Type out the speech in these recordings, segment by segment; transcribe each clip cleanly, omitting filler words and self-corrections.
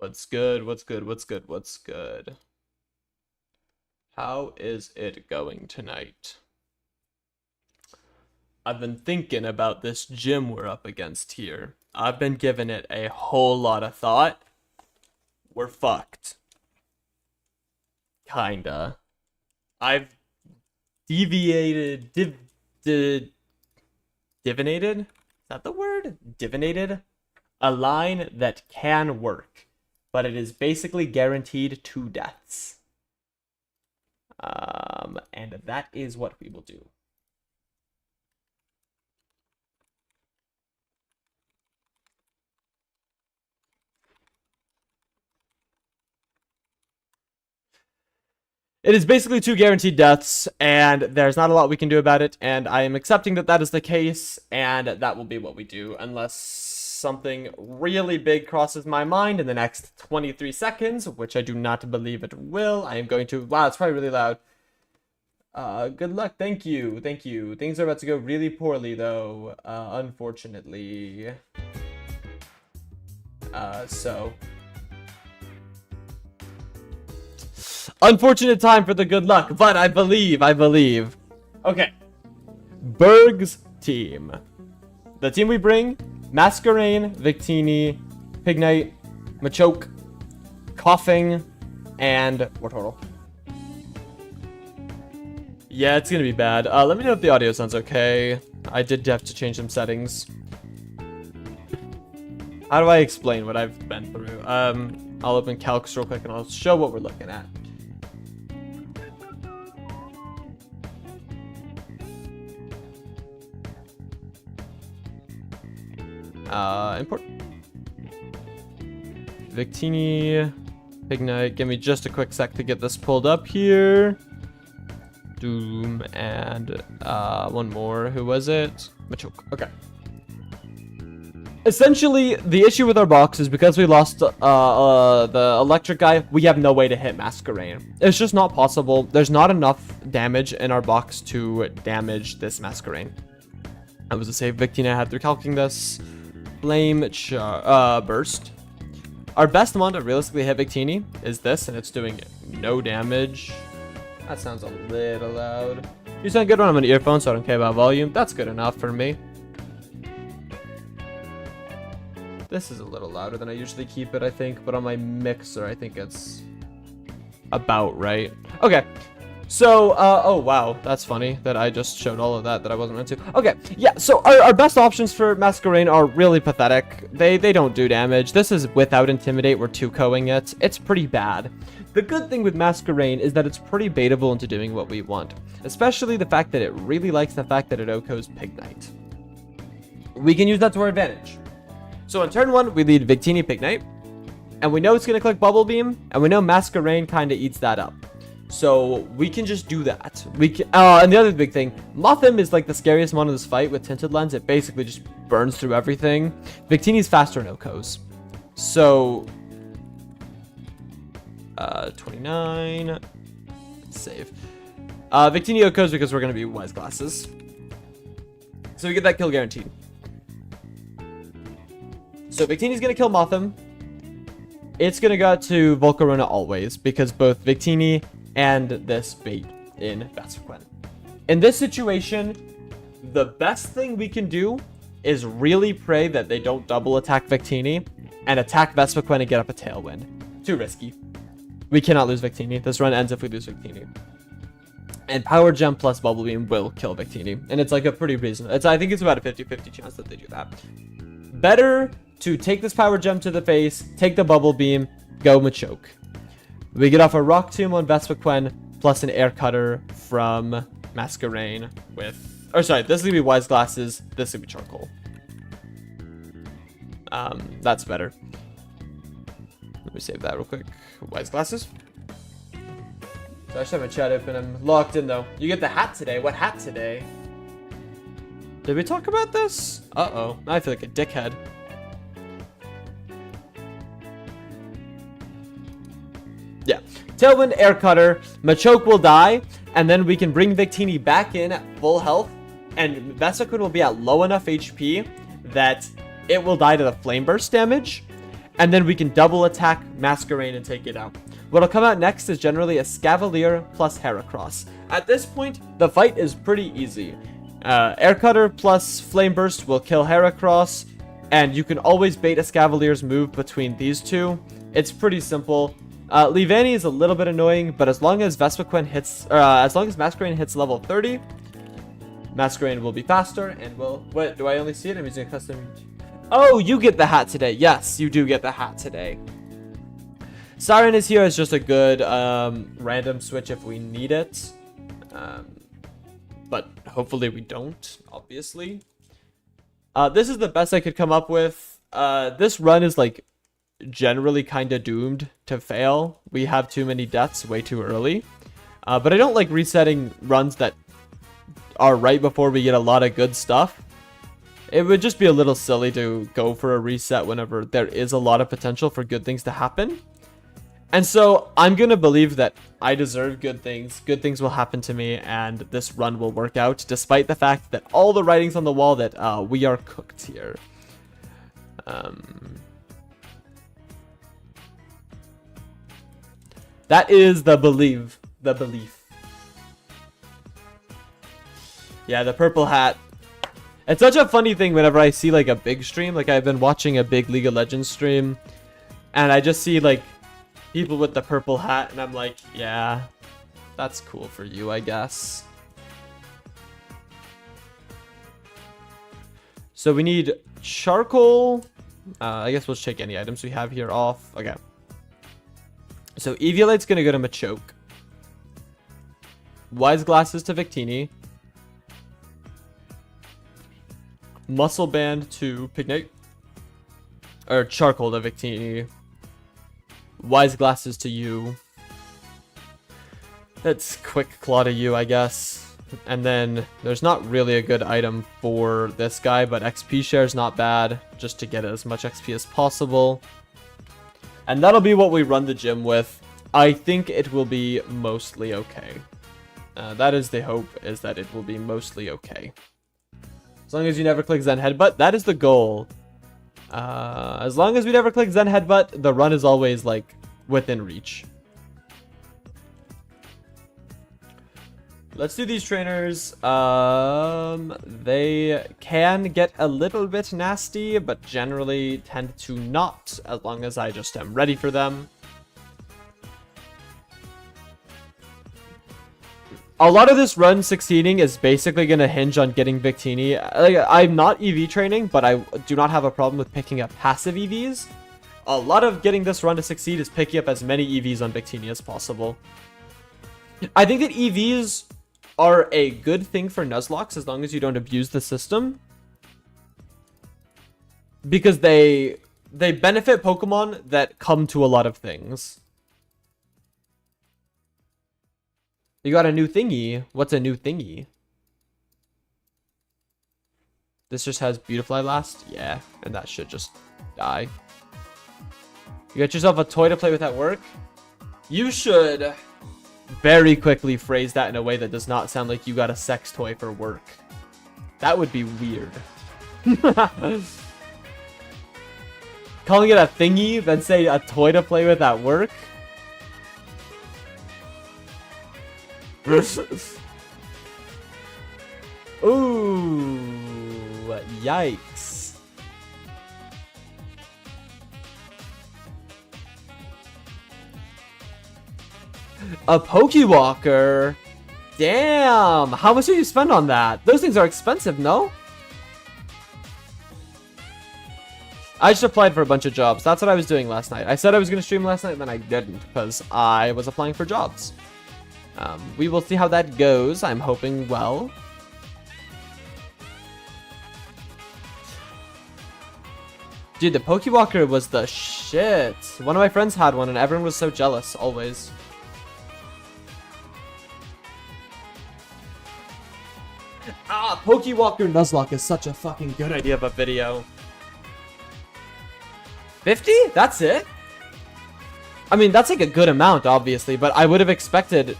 What's good? What's good? What's good? What's good? How is it going tonight? I've been thinking about this gym we're up against here. I've been giving it a whole lot of thought. We're fucked. Kinda. I've divinated? Is that the word? Divinated? A line that can work, but it is basically guaranteed 2 deaths. And that is what we will do. It is basically 2 guaranteed deaths, and there's not a lot we can do about it, and I am accepting that that is the case, and that will be what we do, unless something really big crosses my mind in the next 23 seconds, which I do not believe it will. I am going to... Wow, it's probably really loud. Good luck. Thank you. Thank you. Things are about to go really poorly, though, unfortunately. Unfortunate time for the good luck, but I believe. Okay. Berg's team. The team we bring: Masquerain, Victini, Pignite, Machoke, Coughing, and Wartortle. Yeah, it's gonna be bad. Let me know if the audio sounds okay. I did have to change some settings. How do I explain what I've been through? I'll open Calcs real quick and I'll show what we're looking at. Import. Victini, Pignite. Give me just a quick sec to get this pulled up here. Doom and one more. Who was it? Machoke. Okay. Essentially, the issue with our box is because we lost the electric guy, we have no way to hit Masquerain. It's just not possible. There's not enough damage in our box to damage this Masquerain. That was a save Victini had through calcing this. Flame Burst. Our best one to realistically hit Victini is this, and it's doing no damage. That sounds a little loud. You sound good when I'm on earphones, so I don't care about volume. That's good enough for me. This is a little louder than I usually keep it, I think, but on my mixer, I think it's about right. Okay. So, oh wow, that's funny that I just showed all of that I wasn't meant to. Okay, yeah, so our best options for Masquerain are really pathetic. They don't do damage. This is without Intimidate, we're 2-coing it. It's pretty bad. The good thing with Masquerain is that it's pretty baitable into doing what we want. Especially the fact that it really likes the fact that it OHKOs Pignite. We can use that to our advantage. So on turn 1, we lead Victini Pignite. And we know it's going to click Bubble Beam, and we know Masquerain kind of eats that up. So we can just do that. We can, and the other big thing, Mothim is like the scariest one in this fight with Tinted Lens. It basically just burns through everything. Victini's faster in OHKOs. So 29. Save. Victini OHKOs because we're going to be Wise Glasses. So we get that kill guaranteed. So Victini's going to kill Mothim. It's going to go to Volcarona always because both Victini and this bait in Vespiquen. In this situation, the best thing we can do is really pray that they don't double attack Victini and attack Vespiquen and get up a Tailwind. Too risky. We cannot lose Victini. This run ends if we lose Victini. And Power Gem plus Bubble Beam will kill Victini. And it's like a pretty reasonable... I think it's about a 50-50 chance that they do that. Better to take this Power Gem to the face, take the Bubble Beam, go Machoke. We get off a Rock Tomb on Vespiquen, plus an Air Cutter from Masquerain with... Or sorry, this is going to be Wise Glasses, this is going to be Charcoal. That's better. Let me save that real quick. Wise Glasses. So I should have my chat open. I'm locked in, though. You get the hat today. What hat today? Did we talk about this? Uh-oh. I feel like a dickhead. Yeah. Tailwind, Air Cutter, Machoke will die, and then we can bring Victini back in at full health, and Vespiquen will be at low enough HP that it will die to the Flame Burst damage, and then we can double attack Masquerain and take it out. What'll come out next is generally a Scavalier plus Heracross. At this point, the fight is pretty easy. Air Cutter plus Flame Burst will kill Heracross, and you can always bait a Scavalier's move between these two. It's pretty simple. Leavanny is a little bit annoying, but as long as Vespiquen hits, as long as Masquerain hits level 30, Masquerain will be faster and will. Wait, do I only see it? I'm using a custom. Oh, you get the hat today. Yes, you do get the hat today. Siren is here as just a good random switch if we need it. But hopefully we don't, obviously. This is the best I could come up with. This run is like generally kind of doomed to fail. We have too many deaths way too early. But I don't like resetting runs that are right before we get a lot of good stuff. It would just be a little silly to go for a reset whenever there is a lot of potential for good things to happen. And so I'm going to believe that I deserve good things. Good things will happen to me and this run will work out despite the fact that all the writing's on the wall that we are cooked here. That is the belief. The belief. Yeah, the purple hat. It's such a funny thing whenever I see like a big stream. Like I've been watching a big League of Legends stream and I just see like people with the purple hat and I'm like, yeah, that's cool for you, I guess. So we need charcoal. I guess we'll just take any items we have here off. Okay. So Eviolite's gonna go to Machoke. Wise Glasses to Victini. Muscle Band to Pignate. Or Charcoal to Victini. Wise Glasses to you. That's Quick Claw to you, I guess. And then there's not really a good item for this guy, but XP share is not bad, just to get as much XP as possible. And that'll be what we run the gym with. I think it will be mostly okay. That is the hope, is that it will be mostly okay. As long as you never click Zen Headbutt, that is the goal. As long as we never click Zen Headbutt, the run is always like within reach. Let's do these trainers. They can get a little bit nasty, but generally tend to not, as long as I just am ready for them. A lot of this run succeeding is basically going to hinge on getting Victini. Like, I'm not EV training, but I do not have a problem with picking up passive EVs. A lot of getting this run to succeed is picking up as many EVs on Victini as possible. I think that EVs are a good thing for Nuzlocke as long as you don't abuse the system. Because they benefit Pokemon that come to a lot of things. You got a new thingy. What's a new thingy? This just has Beautifly Last? Yeah, and that should just die. You got yourself a toy to play with at work? You should very quickly phrase that in a way that does not sound like you got a sex toy for work. That would be weird. Calling it a thingy, then say a toy to play with at work? Ooh, yikes. A Pokewalker? Damn, how much did you spend on that? Those things are expensive, no? I just applied for a bunch of jobs. That's what I was doing last night. I said I was going to stream last night, then I didn't because I was applying for jobs. We will see how that goes. I'm hoping well. Dude, the Pokewalker was the shit. One of my friends had one and everyone was so jealous, always. Pokewalker Nuzlocke is such a fucking good idea of a video. 50? That's it? I mean, that's like a good amount, obviously, but I would have expected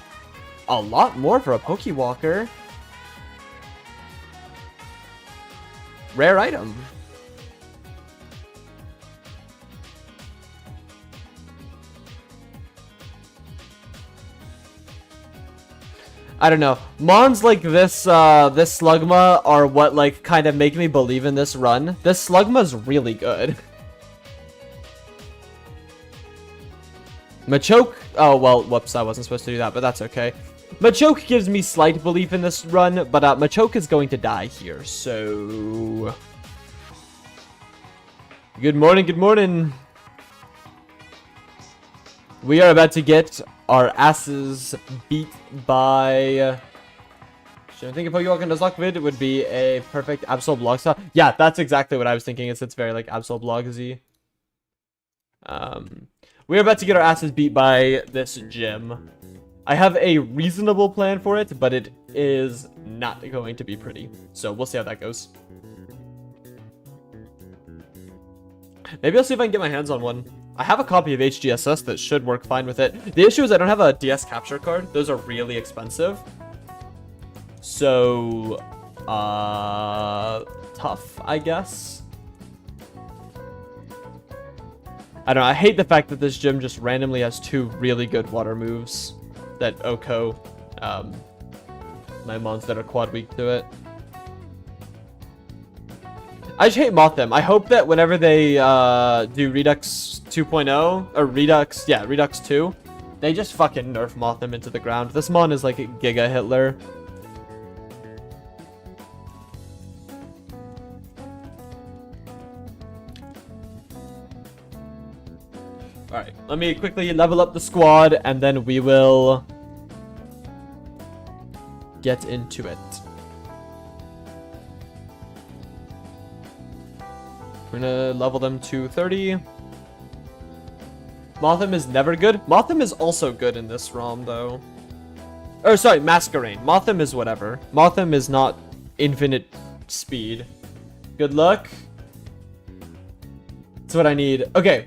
a lot more for a Pokewalker. Rare item. I don't know. Mons like this, this Slugma are what, like, kind of make me believe in this run. This Slugma's really good. Machoke, oh, well, whoops, I wasn't supposed to do that, but that's okay. Machoke gives me slight belief in this run, but Machoke is going to die here, so... Good morning, good morning. We are about to get our asses beat by... Should I think if Pokemon Nuzlocke vid would be a perfect Absol Blog style? Yeah, that's exactly what I was thinking. It's very like Absol Blog-y. We're about to get our asses beat by this gym. I have a reasonable plan for it, but it is not going to be pretty. So we'll see how that goes. Maybe I'll see if I can get my hands on one. I have a copy of HGSS that should work fine with it. The issue is I don't have a DS capture card. Those are really expensive. So, tough, I guess. I don't know. I hate the fact that this gym just randomly has 2 really good water moves that Oko, my mons that are quad weak to it. I just hate Mothim. I hope that whenever they do Redux 2.0, or Redux, yeah, Redux 2, they just fucking nerf Mothim into the ground. This mon is like a Giga Hitler. Alright, let me quickly level up the squad, and then we will get into it. We're gonna level them to 30. Mothim is never good. Mothim is also good in this ROM, though. Or, sorry, Masquerain. Mothim is whatever. Mothim is not infinite speed. Good luck. That's what I need. Okay.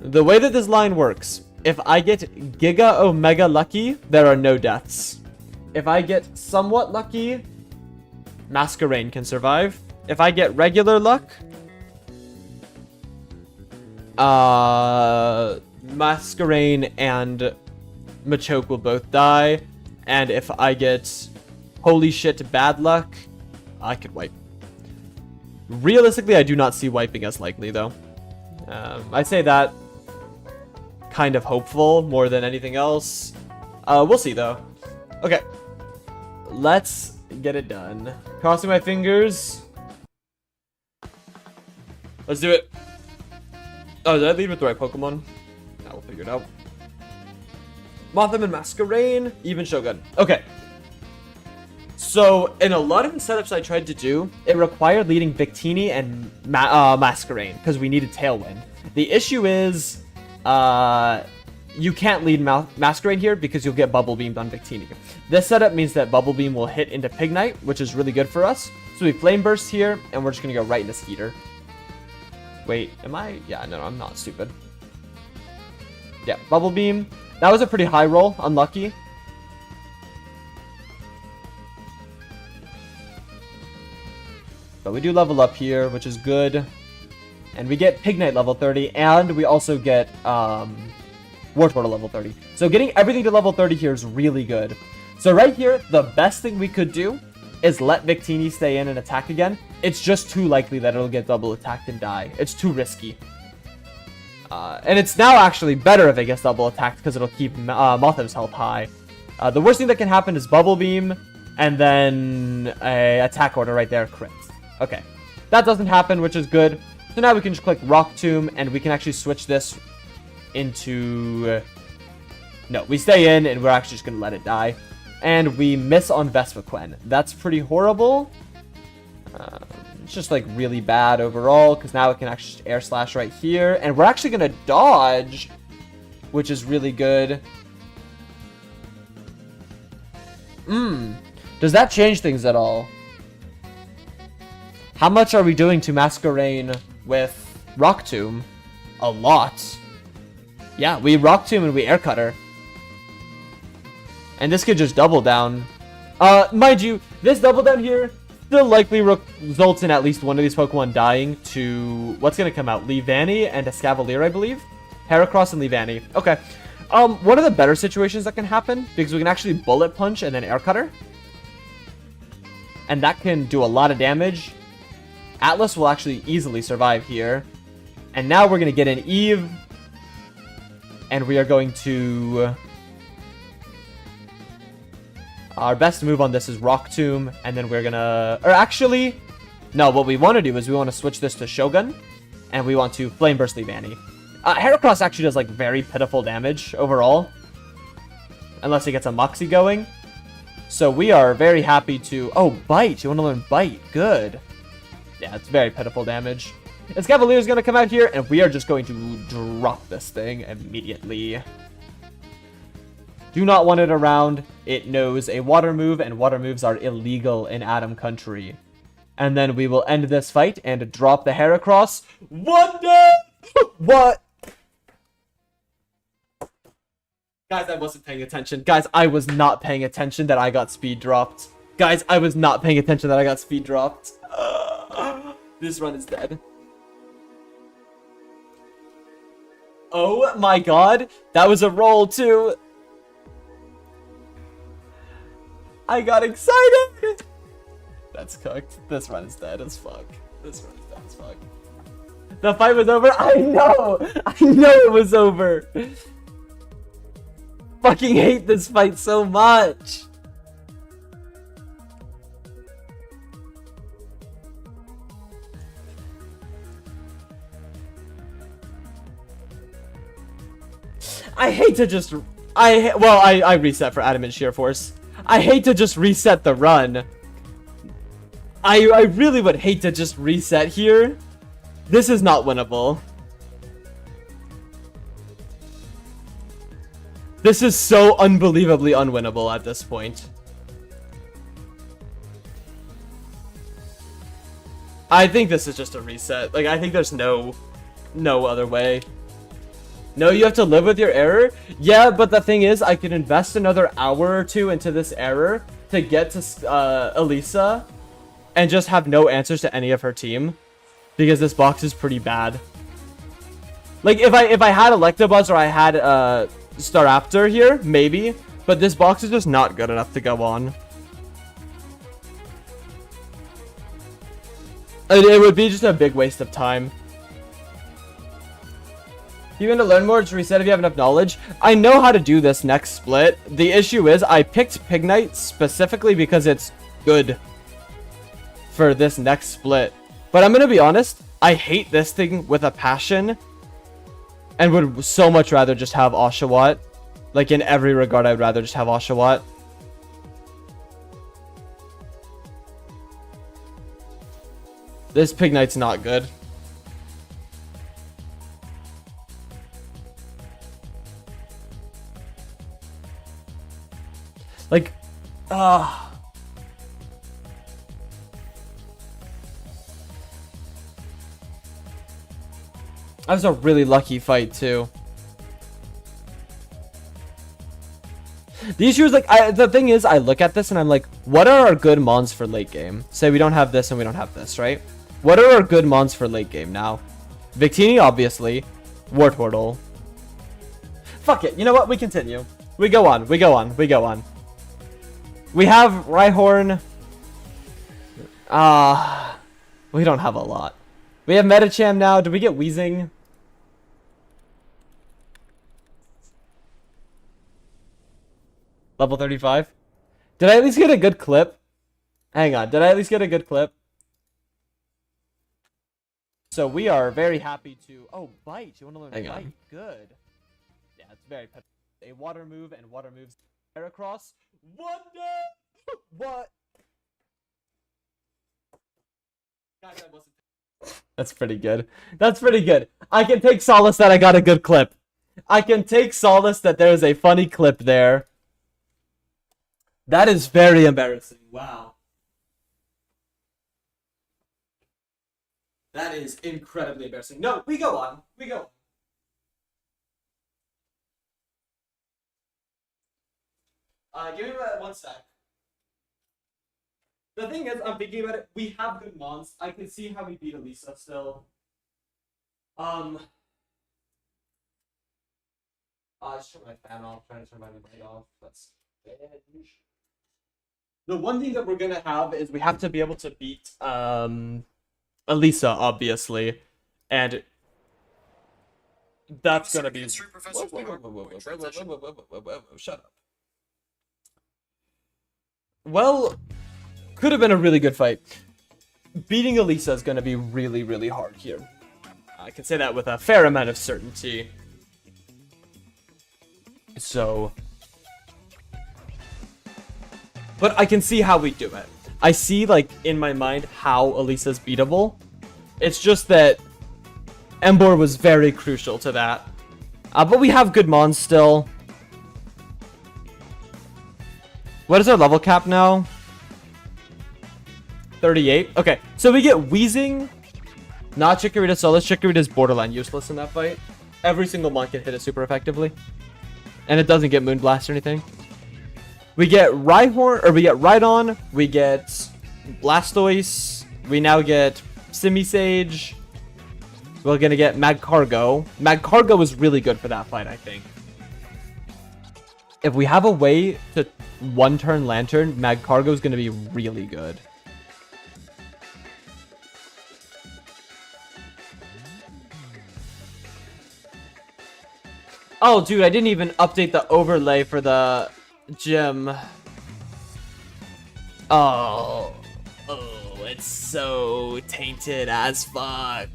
The way that this line works, if I get Giga Omega lucky, there are no deaths. If I get somewhat lucky, Masquerain can survive. If I get regular luck, Masquerain and Machoke will both die. And if I get holy shit bad luck, I could wipe. Realistically, I do not see wiping as likely, though. I say that kind of hopeful more than anything else. We'll see, though. Okay. Let's get it done. Crossing my fingers. Let's do it. Oh, did I lead with the right Pokemon? Now we'll figure it out. Mothim and Masquerain, even Shogun. Okay. So, in a lot of the setups I tried to do, it required leading Victini and Masquerain, because we needed Tailwind. The issue is, you can't lead Masquerain here because you'll get Bubble Beamed on Victini. This setup means that Bubble Beam will hit into Pignite, which is really good for us. So we Flame Burst here, and we're just going to go right into Skeeter. Wait, am I? Yeah, no, I'm not stupid. Yeah, Bubble Beam. That was a pretty high roll. Unlucky. But we do level up here, which is good. And we get Pignite level 30, and we also get Wartortle level 30. So getting everything to level 30 here is really good. So right here, the best thing we could do is let Victini stay in and attack again. It's just too likely that it'll get double attacked and die. It's too risky. And it's now actually better if it gets double attacked because it'll keep Mothim's health high. The worst thing that can happen is Bubble Beam and then a attack order right there, crit. Okay, that doesn't happen, which is good. So now we can just click Rock Tomb and we can actually switch this into... No, we stay in and we're actually just going to let it die. And we miss on Vespiquen. That's pretty horrible. It's just like really bad overall because now it can actually just Air Slash right here. And we're actually going to dodge, which is really good. Does that change things at all? How much are we doing to Masquerain with Rock Tomb? A lot. Yeah, we Rock Tomb and we Air Cutter. And this could just double down. Mind you, this double down here still likely results in at least one of these Pokemon dying to... What's going to come out? Leavanny and Escavalier, I believe? Heracross and Leavanny. Okay. One of the better situations that can happen, because we can actually bullet punch and then air cutter. And that can do a lot of damage. Atlas will actually easily survive here. And now we're going to get an Eve. And we are going to... Our best move on this is Rock Tomb. And then we're going to... Or actually... No, what we want to do is we want to switch this to Shogun. And we want to Flame Burst Leave Annie. Heracross actually does, like, very pitiful damage overall. Unless he gets a Moxie going. So we are very happy to... Oh, Bite. You want to learn Bite. Good. Yeah, it's very pitiful damage. Escavalier is going to come out here, and we are just going to drop this thing immediately. Do not want it around. It knows a water move, and water moves are illegal in Atom Country. And then we will end this fight and drop the Heracross. Wonder! What? Guys, I wasn't paying attention. Guys, I was not paying attention that I got speed dropped. Guys, I was not paying attention that I got speed dropped. This run is dead. Oh my god. That was a roll too. I got excited. That's cooked. This run is dead as fuck. This run is dead as fuck. The fight was over? I know! I know it was over! Fucking hate this fight so much! I hate to just... I reset for Adamant Sheer Force. I hate to just reset the run. I really would hate to just reset here. This is not winnable. This is so unbelievably unwinnable at this point. I think this is just a reset. Like, I think there's no other way. No, you have to live with your error? Yeah, but the thing is, I could invest another hour or two into this error to get to Elisa and just have no answers to any of her team. Because this box is pretty bad. Like, if I had Electabuzz or I had Staraptor here, maybe. But this box is just not good enough to go on. It would be just a big waste of time. You want to learn more? Just reset if you have enough knowledge. I know how to do this next split. The issue is I picked Pignite specifically because it's good for this next split. But I'm going to be honest, I hate this thing with a passion and would so much rather just have Oshawott. Like, in every regard, I would rather just have Oshawott. This Pignite's not good. Like, that was a really lucky fight, too. The issue is, like, the thing is, I look at this and I'm like, what are our good mons for late game? Say we don't have this and we don't have this, right? What are our good mons for late game now? Victini, obviously. Wartortle. Fuck it. You know what? We continue. We go on. We go on. We go on. We have Rhyhorn. We don't have a lot. We have Medicham now. Did we get Weezing? Level 35? Did I at least get a good clip? Hang on. Did I at least get a good clip? So we are very happy to... Oh, Bite. You want to learn Bite? On. Good. Yeah, it's very... A water move and water moves Heracross. Wonder! What? Guys, I wasn't... That's pretty good. That's pretty good. I can take solace that I got a good clip. I can take solace that there is a funny clip there. That is very embarrassing. Wow. That is incredibly embarrassing. No, we go on. We go on. Give me that 1 sec. The thing is, I'm thinking about it. We have good mons. I can see how we beat Elisa still. I just turn my fan off, trying to turn my light off. That's the one thing that we're gonna have is we have to be able to beat Elisa, obviously, and that's gonna be. Shut up. Well, could have been a really good fight. Beating Elisa is gonna be really, really hard here. I can say that with a fair amount of certainty. So, but I can see how we do it. I see, like, in my mind how Elisa's beatable. It's just that Embor was very crucial to that. But we have good mons still. What is our level cap now? 38? Okay, so we get Wheezing. Not Chikorita Solus. Chikorita's borderline useless in that fight. Every single mon can hit it super effectively. And it doesn't get Moonblast or anything. We get Rhyhorn, or we get Rhydon. We get Blastoise. We now get Simisage. We're gonna get Magcargo. Magcargo is really good for that fight, I think. If we have a way to one-turn Lantern, Magcargo is gonna be really good. Oh, dude, I didn't even update the overlay for the gym. Oh, it's so tainted as fuck.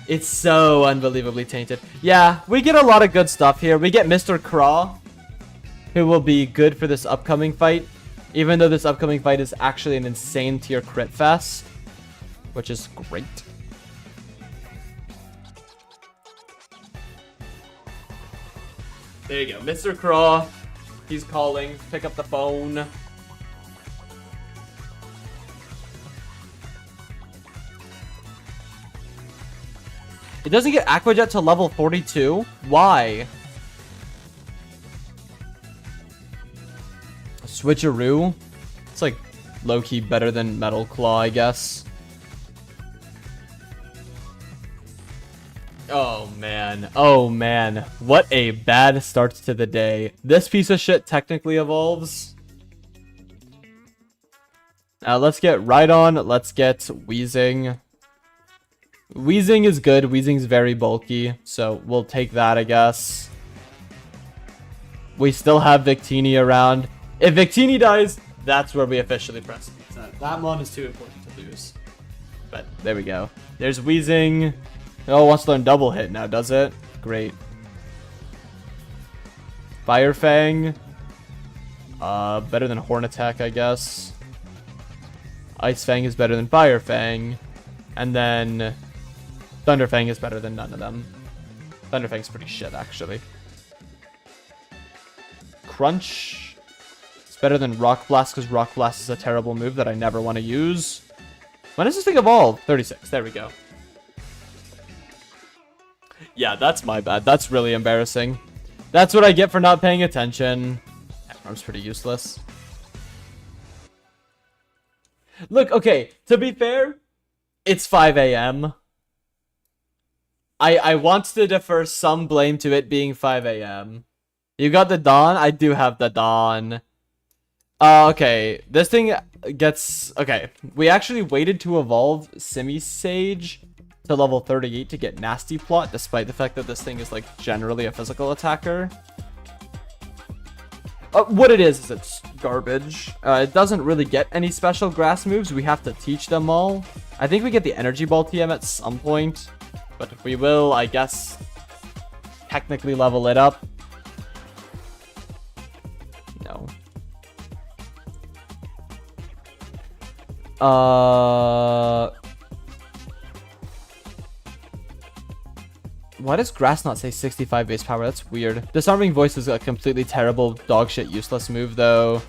It's so unbelievably tainted. Yeah, we get a lot of good stuff here. We get Mr. Craw, who will be good for this upcoming fight. Even though this upcoming fight is actually an insane tier crit fest, which is great. There you go, Mr. Craw. He's calling. Pick up the phone. It doesn't get Aqua Jet to level 42? Why? Switcheroo? It's like low-key better than Metal Claw, I guess. Oh man, oh man, what a bad start to the day. This piece of shit technically evolves. Let's get Rhydon, let's get Wheezing. Wheezing is good, Wheezing's very bulky, so we'll take that, I guess. We still have Victini around. If Victini dies, that's where we officially press reset. That one is too important to lose. But there we go. There's Wheezing. Oh, it wants to learn double hit now, does it? Great. Fire Fang. Better than Horn Attack, I guess. Ice Fang is better than Fire Fang. And then Thunder Fang is better than none of them. Thunder Fang's pretty shit, actually. Crunch. It's better than Rock Blast, because Rock Blast is a terrible move that I never want to use. When does this thing evolve? 36. There we go. Yeah, that's my bad. That's really embarrassing. That's what I get for not paying attention. Arm's pretty useless. Look, okay, to be fair, it's 5 a.m. I want to defer some blame to it being 5 a.m. You got the Dawn? I do have the Dawn. Okay, this thing gets... Okay, we actually waited to evolve Simisage to level 38 to get Nasty Plot, despite the fact that this thing is, like, generally a physical attacker. What it is it's garbage. It doesn't really get any special grass moves. We have to teach them all. I think we get the Energy Ball TM at some point, but we will, I guess, technically level it up. No. Why does Grass not say 65 base power? That's weird. Disarming Voice is a completely terrible, dogshit, useless move, though.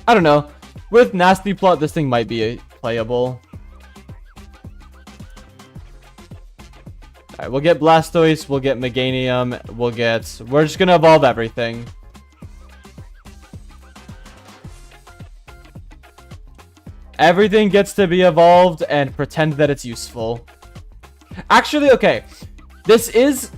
I don't know. With Nasty Plot, this thing might be playable. Alright, we'll get Blastoise, we'll get Meganium, we're just gonna evolve everything. Everything gets to be evolved and pretend that it's useful. Actually, okay. This is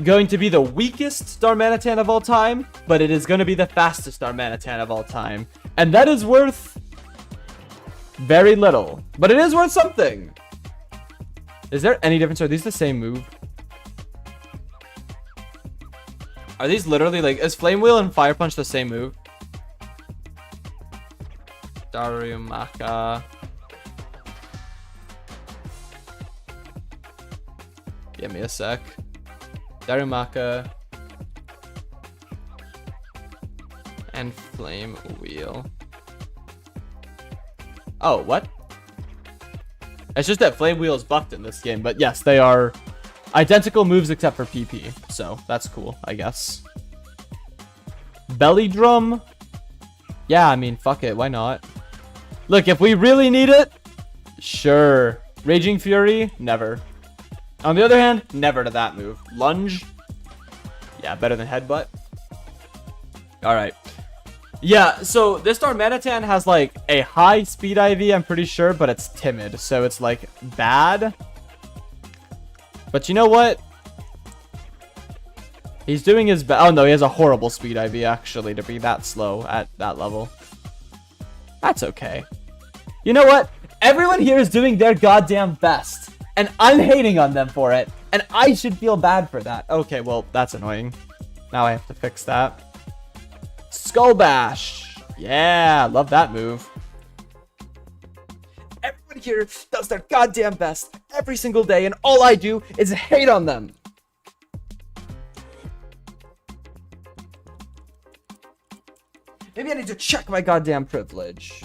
going to be the weakest Darmanitan of all time, but it is going to be the fastest Darmanitan of all time. And that is worth very little. But it is worth something. Is there any difference? Are these the same move? Are these literally like... Is Flame Wheel and Fire Punch the same move? Darumaka. Give me a sec. Darumaka. And Flame Wheel. Oh, what? It's just that Flame Wheel is buffed in this game, but yes, they are identical moves except for PP, so that's cool, I guess. Belly Drum? Yeah, I mean, fuck it, why not? Look, if we really need it, sure. Raging Fury? Never. On the other hand, never to that move. Lunge? Yeah, better than Headbutt. Alright. Yeah, so this Darmanitan has like a high speed IV, I'm pretty sure, but it's timid, so it's like bad. But you know what? He's doing his best. Oh no, he has a horrible speed IV actually to be that slow at that level. That's okay. You know what? Everyone here is doing their goddamn best, and I'm hating on them for it, and I should feel bad for that. Okay, well, that's annoying. Now I have to fix that. Skull Bash. Yeah, love that move. Everyone here does their goddamn best every single day, and all I do is hate on them. Maybe I need to check my goddamn privilege.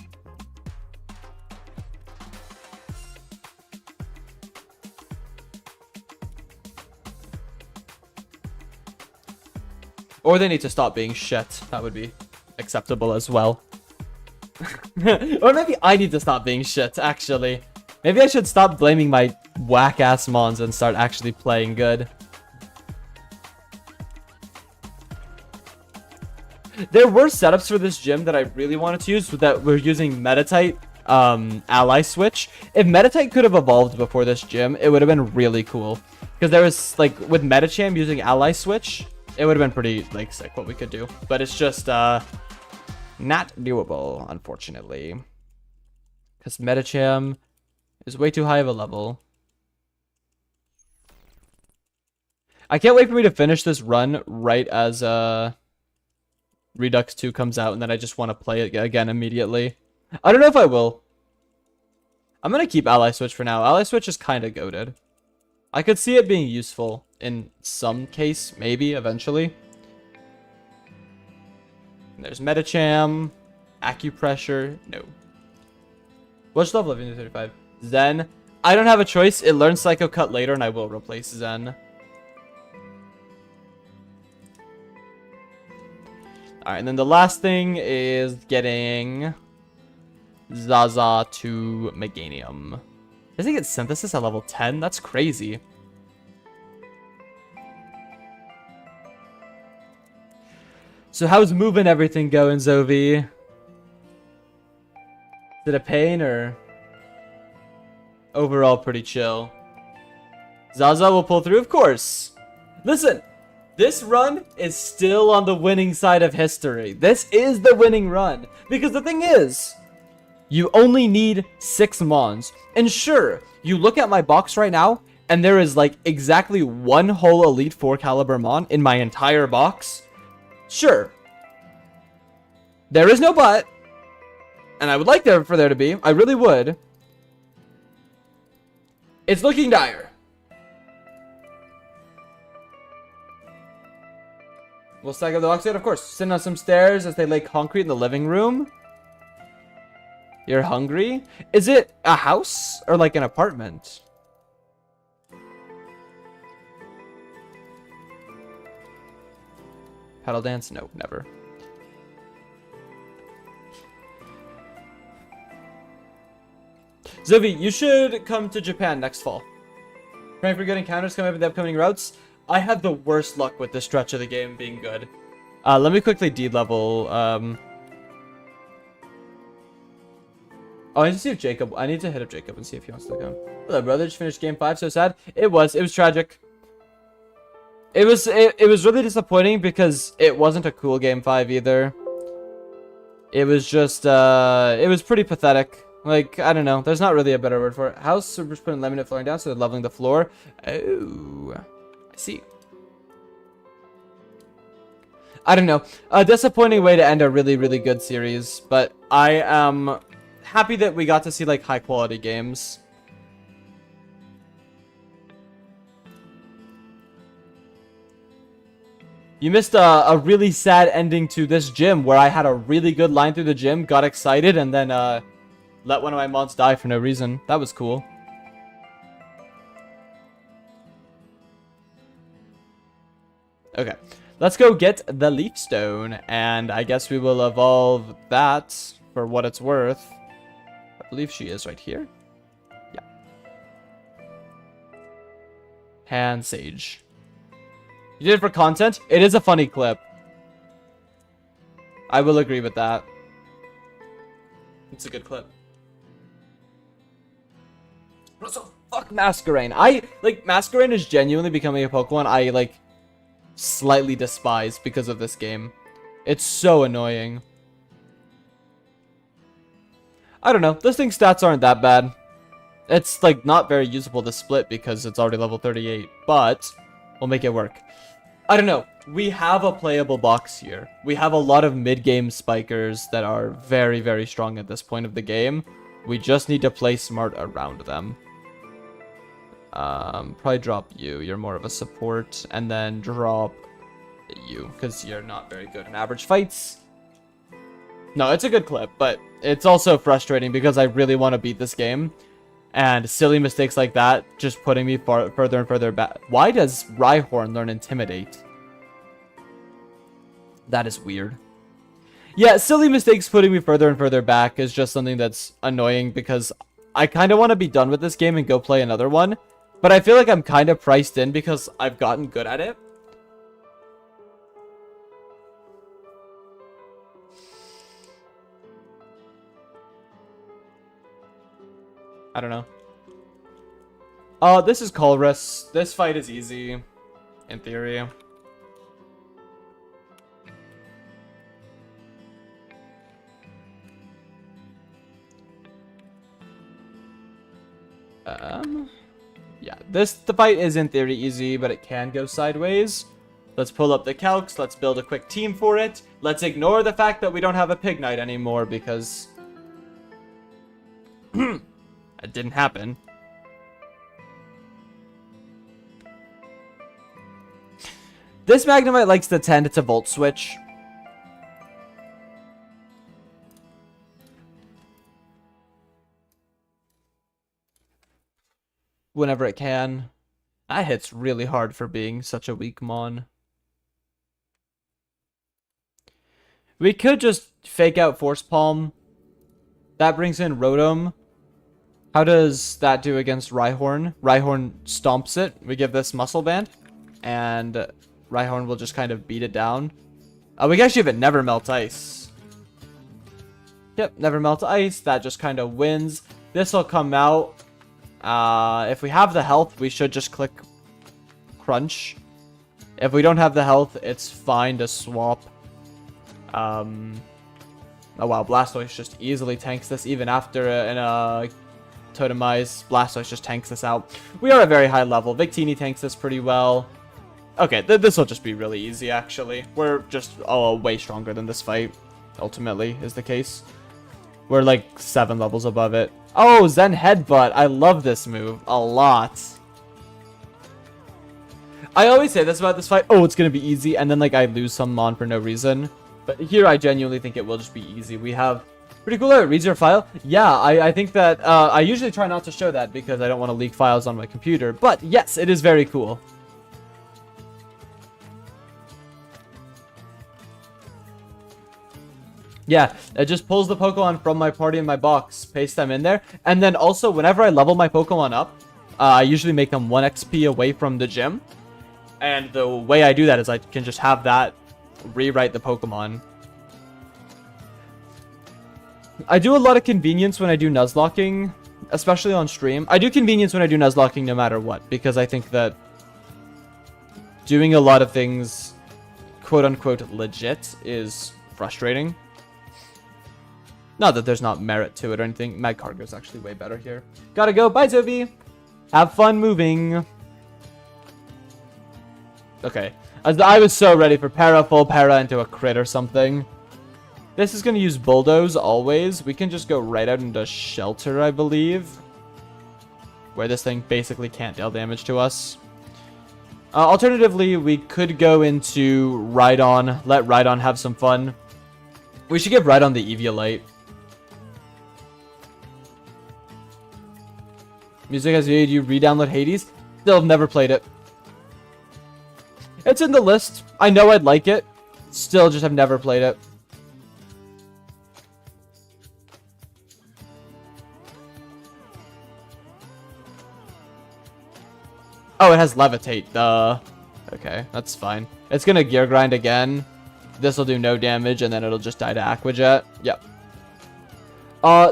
Or they need to stop being shit. That would be acceptable as well. Or maybe I need to stop being shit, actually. Maybe I should stop blaming my whack-ass mons and start actually playing good. There were setups for this gym that I really wanted to use that were using Metatite ally switch. If Metatite could have evolved before this gym, it would have been really cool. Because there was, like, with Metacham using ally switch, it would have been pretty, like, sick what we could do. But it's just, not doable, unfortunately. Because Metacham is way too high of a level. I can't wait for me to finish this run right as, Redux 2 comes out, and then I just want to play it again immediately. I don't know if I will. I'm going to keep Ally Switch for now. Ally Switch is kind of goated. I could see it being useful in some case, maybe, eventually. And there's Metacham. Acupressure. No. Which level of you 35? Zen. I don't have a choice. It learns Psycho Cut later, and I will replace Zen. Alright, and then the last thing is getting Zaza to Meganium. Does he get Synthesis at level 10? That's crazy. So how's moving everything going, Zovi? Is it a pain or overall pretty chill? Zaza will pull through, of course. Listen, this run is still on the winning side of history. This is the winning run. Because the thing is, you only need 6 Mons. And sure, you look at my box right now, and there is like exactly 1 whole Elite 4 caliber Mon in my entire box. Sure. There is no but. And I would like for there to be. I really would. It's looking dire. We'll stack up the box, of course. Sitting on some stairs as they lay concrete in the living room. You're hungry? Is it a house or like an apartment? Paddle dance? No, never. Zovi, you should come to Japan next fall. Praying for good encounters coming up in the upcoming routes. I have the worst luck with this stretch of the game being good. Let me quickly D-level. Oh, I need to see if Jacob... I need to hit up Jacob and see if he wants to come. Hello, brother. Just finished game 5. So sad. It was tragic. It was really disappointing because it wasn't a cool game 5 either. It was just, it was pretty pathetic. Like, I don't know. There's not really a better word for it. How's Super's putting laminate flooring down, so they're leveling the floor? Oh, I see. I don't know. A disappointing way to end a really, really good series. But I am happy that we got to see, like, high-quality games. You missed a really sad ending to this gym where I had a really good line through the gym, got excited, and then let one of my mods die for no reason. That was cool. Okay, let's go get the leaf stone, and I guess we will evolve that for what it's worth. I believe she is right here. Yeah. Hand Sage. You did it for content? It is a funny clip. I will agree with that. It's a good clip. Also, fuck Masquerain. Masquerain is genuinely becoming a Pokemon I, like, slightly despise because of this game. It's so annoying. I don't know. This thing's stats aren't that bad. It's, like, not very usable to split because it's already level 38, but we'll make it work. I don't know. We have a playable box here. We have a lot of mid-game spikers that are very, very strong at this point of the game. We just need to play smart around them. Probably drop you. You're more of a support. And then drop you, because you're not very good in average fights. No, it's a good clip, but it's also frustrating because I really want to beat this game. And silly mistakes like that just putting me further and further back. Why does Rhyhorn learn Intimidate? That is weird. Yeah, silly mistakes putting me further and further back is just something that's annoying because I kind of want to be done with this game and go play another one. But I feel like I'm kind of priced in because I've gotten good at it. I don't know. This is Colress. This fight is easy, in theory. Yeah, the fight is in theory easy, but it can go sideways. Let's pull up the calcs. Let's build a quick team for it. Let's ignore the fact that we don't have a Pig Knight anymore because it didn't happen. This Magnemite likes to tend to Volt Switch. Whenever it can. That hits really hard for being such a weak Mon. We could just fake out Force Palm. That brings in Rotom. How does that do against Rhyhorn? Rhyhorn stomps it. We give this Muscle Band. And Rhyhorn will just kind of beat it down. We can actually have it Never Melt Ice. Yep, Never Melt Ice. That just kind of wins. This will come out. If we have the health, we should just click Crunch. If we don't have the health, it's fine to swap. Oh wow, Blastoise just easily tanks this even after Totemize. Blastoise just tanks this out. We are at a very high level. Victini tanks this pretty well. Okay, this will just be really easy, actually. We're just way stronger than this fight, ultimately, is the case. We're like 7 levels above it. Oh, Zen Headbutt. I love this move a lot. I always say this about this fight. Oh, it's going to be easy. And then like I lose some Mon for no reason. But here I genuinely think it will just be easy. We have pretty cool. It reads your file. Yeah, I think that I usually try not to show that because I don't want to leak files on my computer. But yes, it is very cool. Yeah, it just pulls the Pokemon from my party in my box, pastes them in there, and then also whenever I level my Pokemon up, I usually make them 1 XP away from the gym. And the way I do that is I can just have that rewrite the Pokemon. I do a lot of convenience when I do nuzlocking, especially on stream. I do convenience when I do nuzlocking no matter what, because I think that doing a lot of things quote-unquote legit is frustrating. Not that there's not merit to it or anything. Mad Cargo's actually way better here. Gotta go. Bye, Zobi. Have fun moving. Okay. I was so ready for para, full para into a crit or something. This is going to use bulldoze always. We can just go right out into shelter, I believe. Where this thing basically can't deal damage to us. Alternatively, we could go into Rhydon. Let Rhydon have some fun. We should give Rhydon the Eviolite. Music has made you re-download Hades? Still have never played it. It's in the list. I know I'd like it. Still just have never played it. Oh, it has Levitate. Okay, that's fine. It's gonna Gear Grind again. This will do no damage, and then it'll just die to Aquajet. Yep.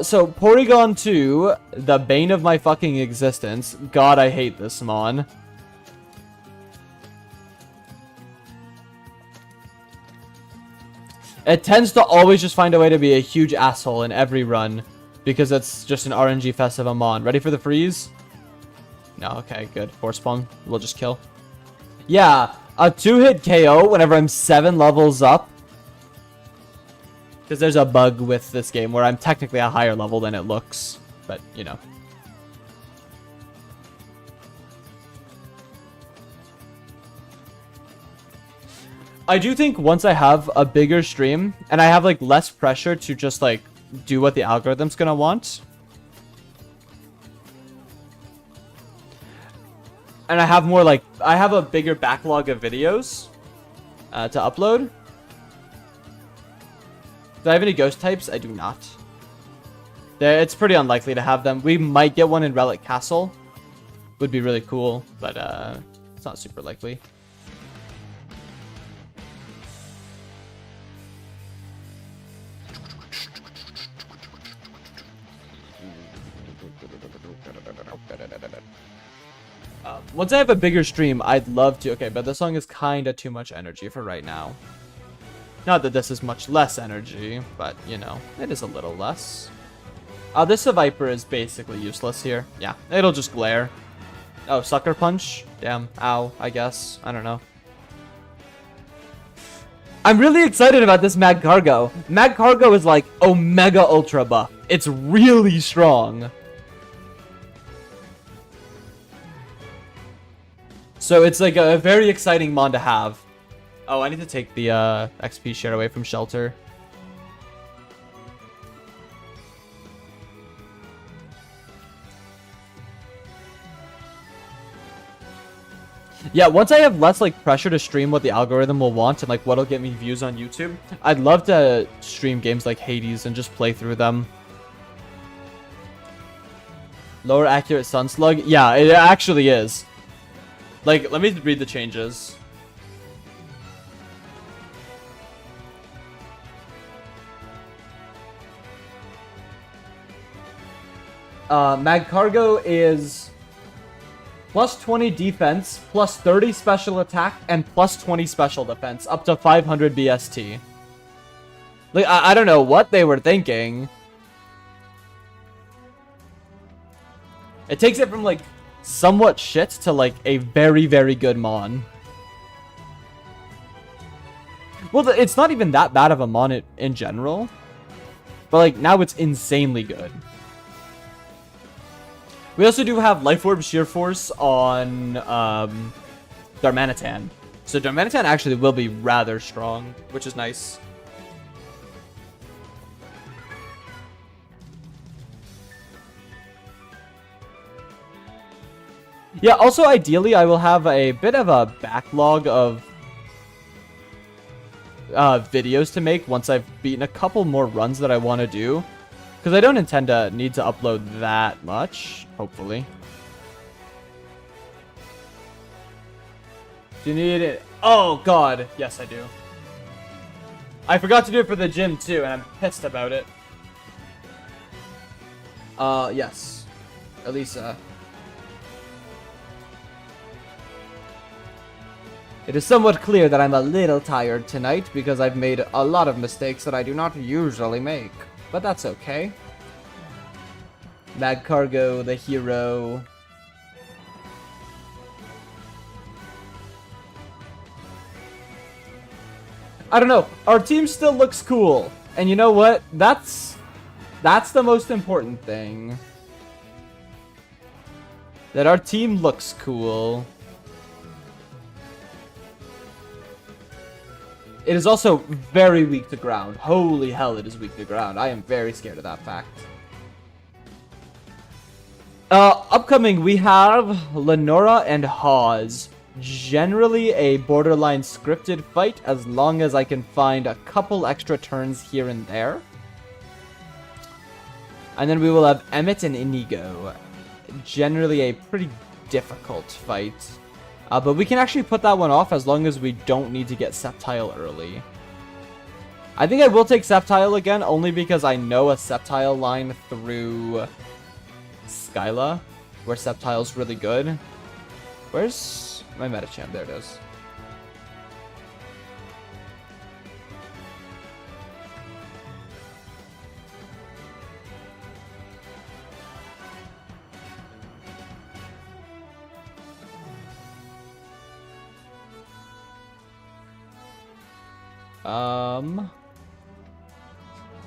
So, Porygon 2, the bane of my fucking existence. God, I hate this Mon. It tends to always just find a way to be a huge asshole in every run, because it's just an RNG fest of a Mon. Ready for the freeze? No, okay, good. Force Palm, we'll just kill. Yeah, a 2-hit KO whenever I'm 7 levels up. Because there's a bug with this game where I'm technically a higher level than it looks. But, you know. I do think once I have a bigger stream, and I have, like, less pressure to just, like, do what the algorithm's gonna want. And I have more, like, I have a bigger backlog of videos to upload. Do I have any ghost types? I do not. It's pretty unlikely to have them. We might get one in Relic Castle. Would be really cool, but it's not super likely. Once I have a bigger stream, I'd love to... Okay, but this song is kind of too much energy for right now. Not that this is much less energy, but, you know, it is a little less. This Viper is basically useless here. Yeah, it'll just glare. Oh, Sucker Punch? Damn, ow, I guess. I don't know. I'm really excited about this Mag Cargo. Mag Cargo is like Omega Ultra buff. It's really strong. So it's like a very exciting Mon to have. Oh, I need to take the XP share away from Shelter. Yeah, once I have less like pressure to stream what the algorithm will want and like what'll get me views on YouTube, I'd love to stream games like Hades and just play through them. Lower accurate Sunslug? Yeah, it actually is. Like, let me read the changes. Mag Cargo is plus 20 defense, plus 30 special attack, and plus 20 special defense, up to 500 BST. Like, I don't know what they were thinking. It takes it from, like, somewhat shit to, like, a very, very good Mon. Well, it's not even that bad of a Mon in general. But, like, now it's insanely good. We also do have Life Orb Sheer Force on Darmanitan. So Darmanitan actually will be rather strong, which is nice. Yeah, also ideally I will have a bit of a backlog of videos to make once I've beaten a couple more runs that I want to do. Because I don't intend to need to upload that much, hopefully. Do you need it? Oh, God. Yes, I do. I forgot to do it for the gym, too, and I'm pissed about it. Yes. Elisa. It is somewhat clear that I'm a little tired tonight because I've made a lot of mistakes that I do not usually make. But that's okay. Mag Cargo, the hero. I don't know. Our team still looks cool. And you know what? That's the most important thing. That our team looks cool. It is also very weak to ground. Holy hell, it is weak to ground. I am very scared of that fact. Upcoming, we have Lenora and Hawes. Generally a borderline scripted fight, as long as I can find a couple extra turns here and there. And then we will have Emmett and Inigo. Generally a pretty difficult fight. But we can actually put that one off as long as we don't need to get Sceptile early. I think I will take Sceptile again, only because I know a Sceptile line through Skyla, where Sceptile's really good. Where's my Metacham? There it is.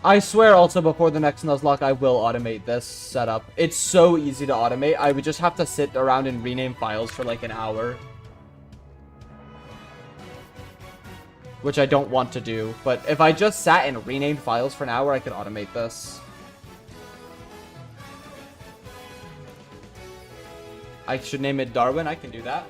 I swear also before the next Nuzlocke I will automate this setup. It's so easy to automate. I would just have to sit around and rename files for like an hour. Which I don't want to do. But if I just sat and renamed files for an hour, I could automate this. I should name it Darwin. I can do that.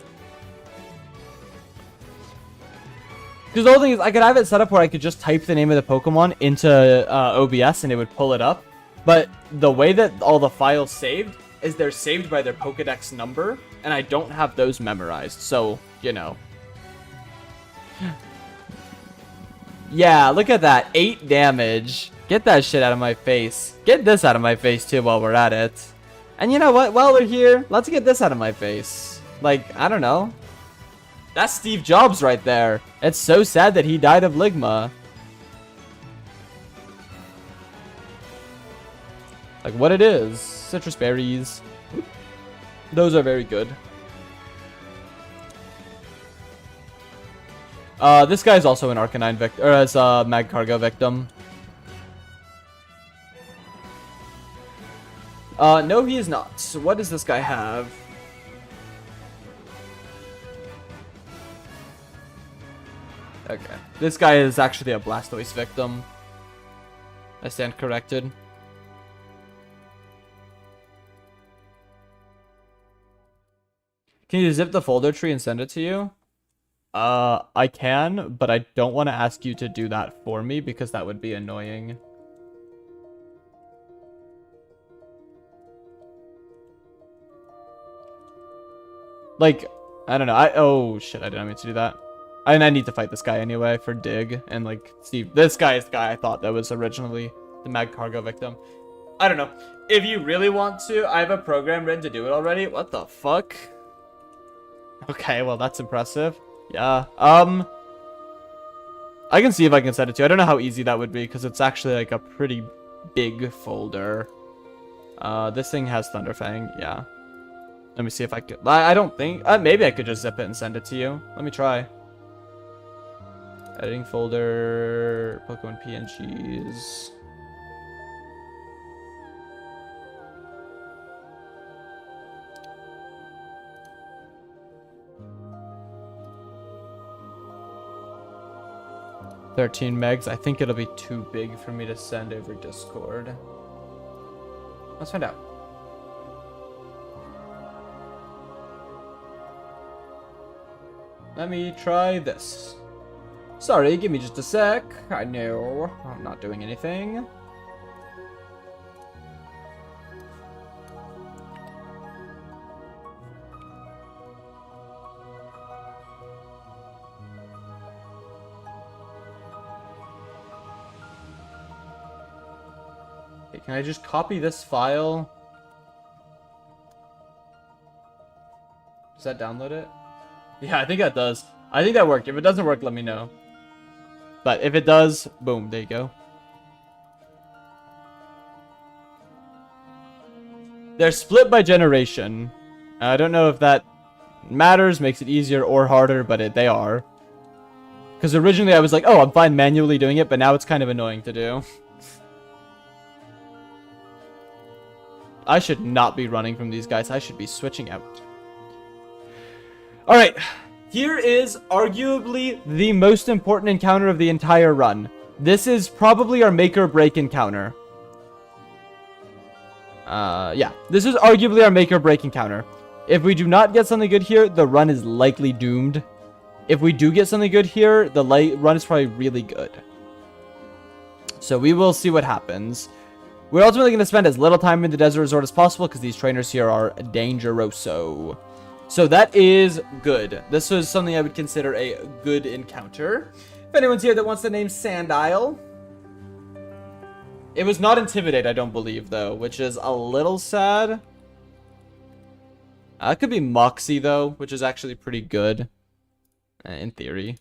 Because the whole thing is, I could have it set up where I could just type the name of the Pokemon into OBS and it would pull it up. But the way that all the files saved is they're saved by their Pokedex number, and I don't have those memorized, so, you know. Yeah, look at that. 8 damage. Get that shit out of my face. Get this out of my face, too, while we're at it. And you know what? While we're here, let's get this out of my face. Like, I don't know. That's Steve Jobs right there. It's so sad that he died of Ligma. Like what it is. Citrus berries. Those are very good. This guy's also an Arcanine victim, or as a Mag Cargo victim. No, he is not. So what does this guy have? Okay. This guy is actually a Blastoise victim. I stand corrected. Can you zip the folder tree and send it to you? I can, but I don't want to ask you to do that for me because that would be annoying. Like, I don't know. Oh shit, I didn't mean to do that. And I need to fight this guy anyway for Dig. And like, Steve, this guy is the guy I thought that was originally the Mag Cargo victim. I don't know. If you really want to, I have a program written to do it already. What the fuck? Okay, well, that's impressive. Yeah. I can see if I can send it to you. I don't know how easy that would be because it's actually like a pretty big folder. This thing has Thunderfang. Yeah. Let me see if I could. I don't think. Maybe I could just zip it and send it to you. Let me try. Editing folder, Pokemon PNGs. $13 megs. I think it'll be too big for me to send over Discord. Let's find out. Let me try this. Sorry, give me just a sec. I know I'm not doing anything. Okay, can I just copy this file? Does that download it? Yeah, I think that does. I think that worked. If it doesn't work, let me know. But if it does, boom, there you go. They're split by generation. I don't know if that matters, makes it easier or harder, but they are. Because originally I was like, oh, I'm fine manually doing it, but now it's kind of annoying to do. I should not be running from these guys. I should be switching out. Alright. Here is arguably the most important encounter of the entire run. This is probably our make or break encounter. Yeah. This is arguably our make or break encounter. If we do not get something good here, the run is likely doomed. If we do get something good here, the run is probably really good. So we will see what happens. We're ultimately going to spend as little time in the desert resort as possible because these trainers here are dangeroso. So that is good. This was something I would consider a good encounter. If anyone's here that wants the name Sandisle. It was not Intimidate, I don't believe, though, which is a little sad. It could be Moxie, though, which is actually pretty good. In theory.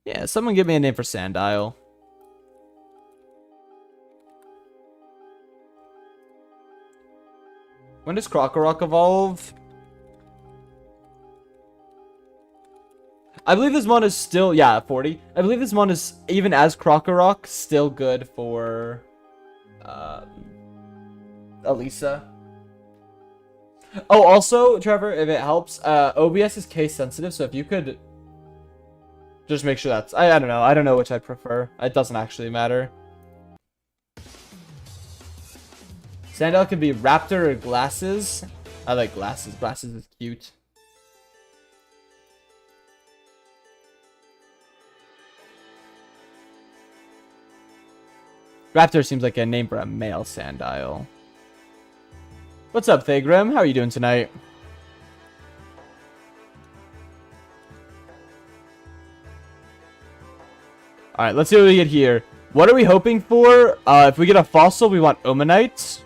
Yeah, someone give me a name for Sandisle. When does Krokorok evolve? I believe this mon is still, yeah, 40. I believe this mon is, even as Krokorok, still good for Elisa. Oh, also, Trevor, if it helps, OBS is case sensitive, so if you could just make sure that's, I don't know. I don't know which I'd prefer. It doesn't actually matter. Sandal could be Raptor or Glasses. I like Glasses. Glasses is cute. Raptor seems like a name for a male Sandile. What's up, Thagrim? How are you doing tonight? Alright, let's see what we get here. What are we hoping for? If we get a fossil, we want Omanite.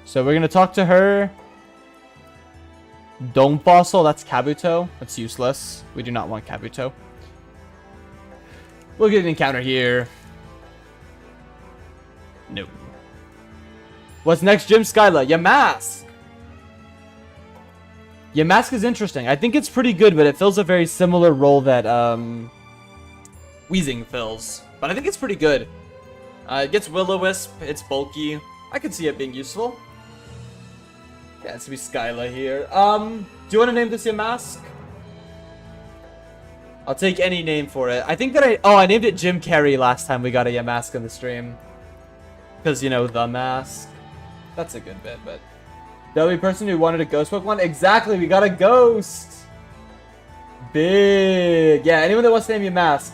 So we're going to talk to her. Dome fossil, that's Kabuto. That's useless. We do not want Kabuto. We'll get an encounter here. No. What's next, Jim Skyla? Yamask! Yamask is interesting. I think it's pretty good, but it fills a very similar role that Weezing fills. But I think it's pretty good. It gets Will-O-Wisp. It's bulky. I could see it being useful. Yeah, it's to be Skyla here. Do you want to name this Yamask? I'll take any name for it. I think that I named it Jim Carrey last time we got a Yamask on the stream. Because, you know, the mask. That's a good bit, but... The only person who wanted a ghost Pokemon? Exactly, we got a ghost! Big! Yeah, anyone that wants to name Yamask.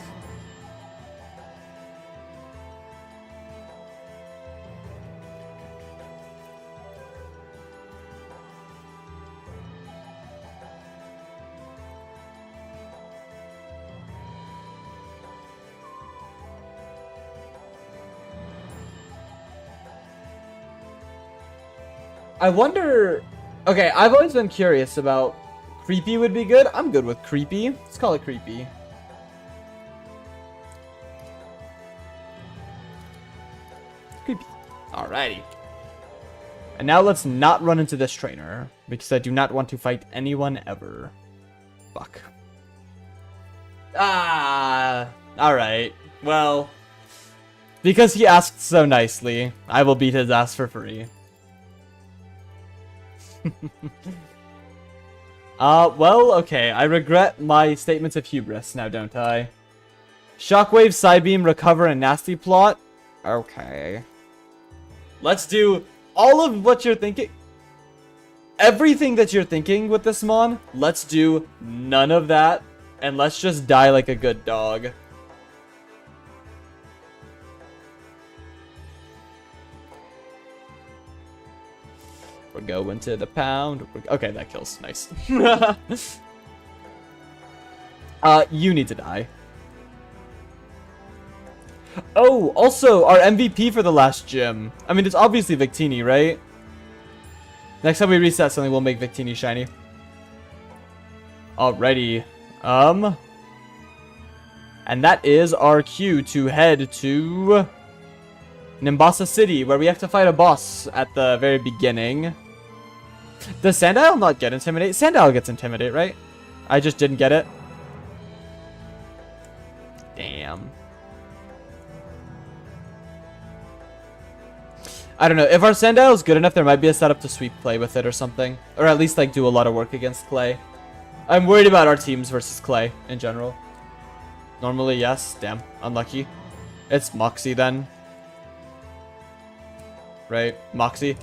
I wonder... Okay, I've always been curious about... Creepy would be good. I'm good with Creepy. Let's call it Creepy. Creepy. Alrighty. And now let's not run into this trainer. Because I do not want to fight anyone ever. Fuck. Ah! Alright. Well... Because he asked so nicely, I will beat his ass for free. Well, okay. I regret my statements of hubris now, don't I? Shockwave, Psybeam, Recover, and Nasty Plot? Okay. Let's do all of what you're thinking. Everything that you're thinking with this mon, let's do none of that, and let's just die like a good dog. We're going to the pound. Okay, that kills. Nice. You need to die. Oh, also, our MVP for the last gym. I mean, it's obviously Victini, right? Next time we reset something, we'll make Victini shiny. Alrighty. And that is our cue to head to Nimbasa City, where we have to fight a boss at the very beginning. Does Sandile not get Intimidate? Sandile gets Intimidate, right? I just didn't get it. Damn. I don't know. If our Sandile is good enough, there might be a setup to sweep play with it or something. Or at least, like, do a lot of work against Clay. I'm worried about our teams versus Clay in general. Normally, yes. Damn. Unlucky. It's Moxie, then. Right? Moxie.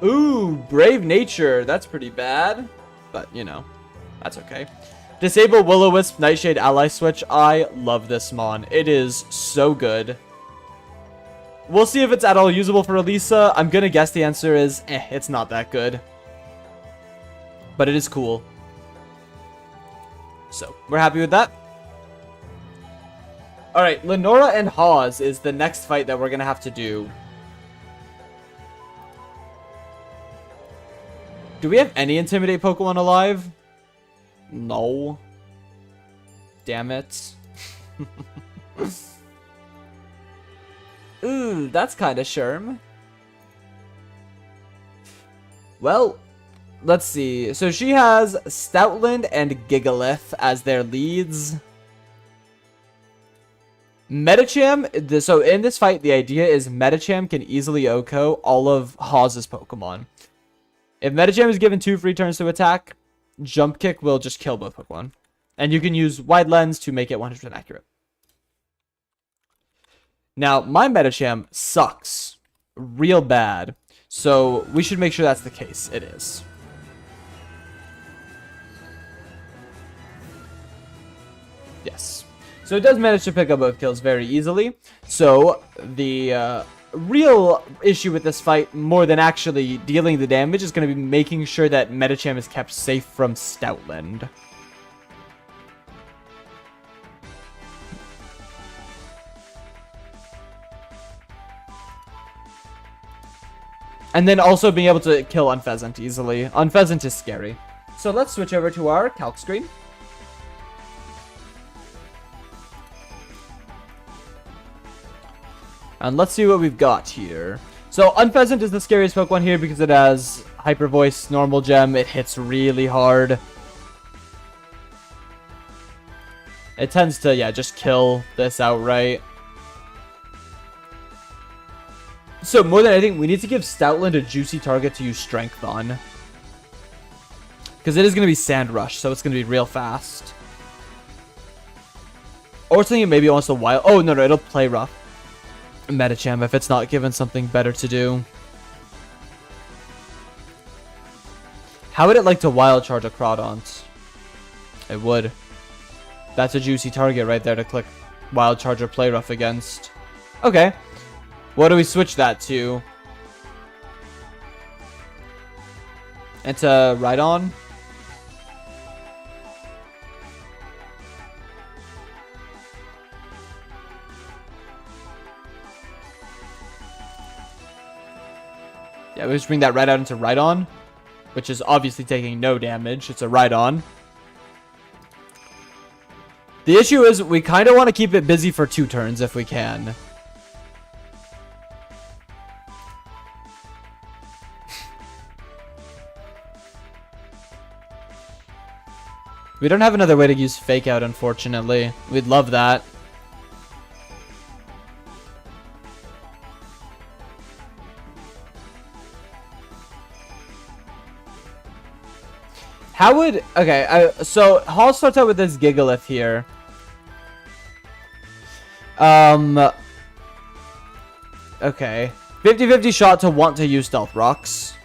Ooh, Brave Nature. That's pretty bad. But, you know, that's okay. Disable Will-O-Wisp Nightshade Ally Switch. I love this Mon. It is so good. We'll see if it's at all usable for Elisa. I'm gonna guess the answer is, it's not that good. But it is cool. So, we're happy with that. Alright, Lenora and Hawes is the next fight that we're gonna have to do. Do we have any Intimidate Pokemon alive? No. Damn it. Ooh, that's kind of sherm. Well, let's see. So she has Stoutland and Gigalith as their leads. Medicham, so in this fight, the idea is Medicham can easily OHKO all of Hawes' Pokemon. If Medicham is given 2 free turns to attack, Jump Kick will just kill both Pokemon. And you can use Wide Lens to make it 100% accurate. Now, my Medicham sucks real bad, so we should make sure that's the case. It is. Yes. So it does manage to pick up both kills very easily. So the real issue with this fight, more than actually dealing the damage, is going to be making sure that Medicham is kept safe from Stoutland. And then also being able to kill Unpheasant easily. Unpheasant is scary. So let's switch over to our calc screen. And let's see what we've got here. So Unpheasant is the scariest Pokemon here because it has Hyper Voice, Normal Gem. It hits really hard. It tends to, yeah, just kill this outright. So, more than anything, we need to give Stoutland a juicy target to use Strength on. Because it is going to be Sand Rush, so it's going to be real fast. Or something maybe wants to wild... Oh, no, it'll play rough. Medicham if it's not given something better to do. How would it like to Wild Charge a Crawdont? It would. That's a juicy target right there to click Wild Charge or Play Rough against. Okay. What do we switch that to? It's a Rhydon. Yeah, we just bring that right out into Rhydon, which is obviously taking no damage. It's a Rhydon. The issue is we kind of want to keep it busy for 2 turns if we can. We don't have another way to use Fake Out, unfortunately. We'd love that. How would... Okay, so Hall starts out with this Gigalith here. Okay. 50-50 shot to want to use Stealth Rocks.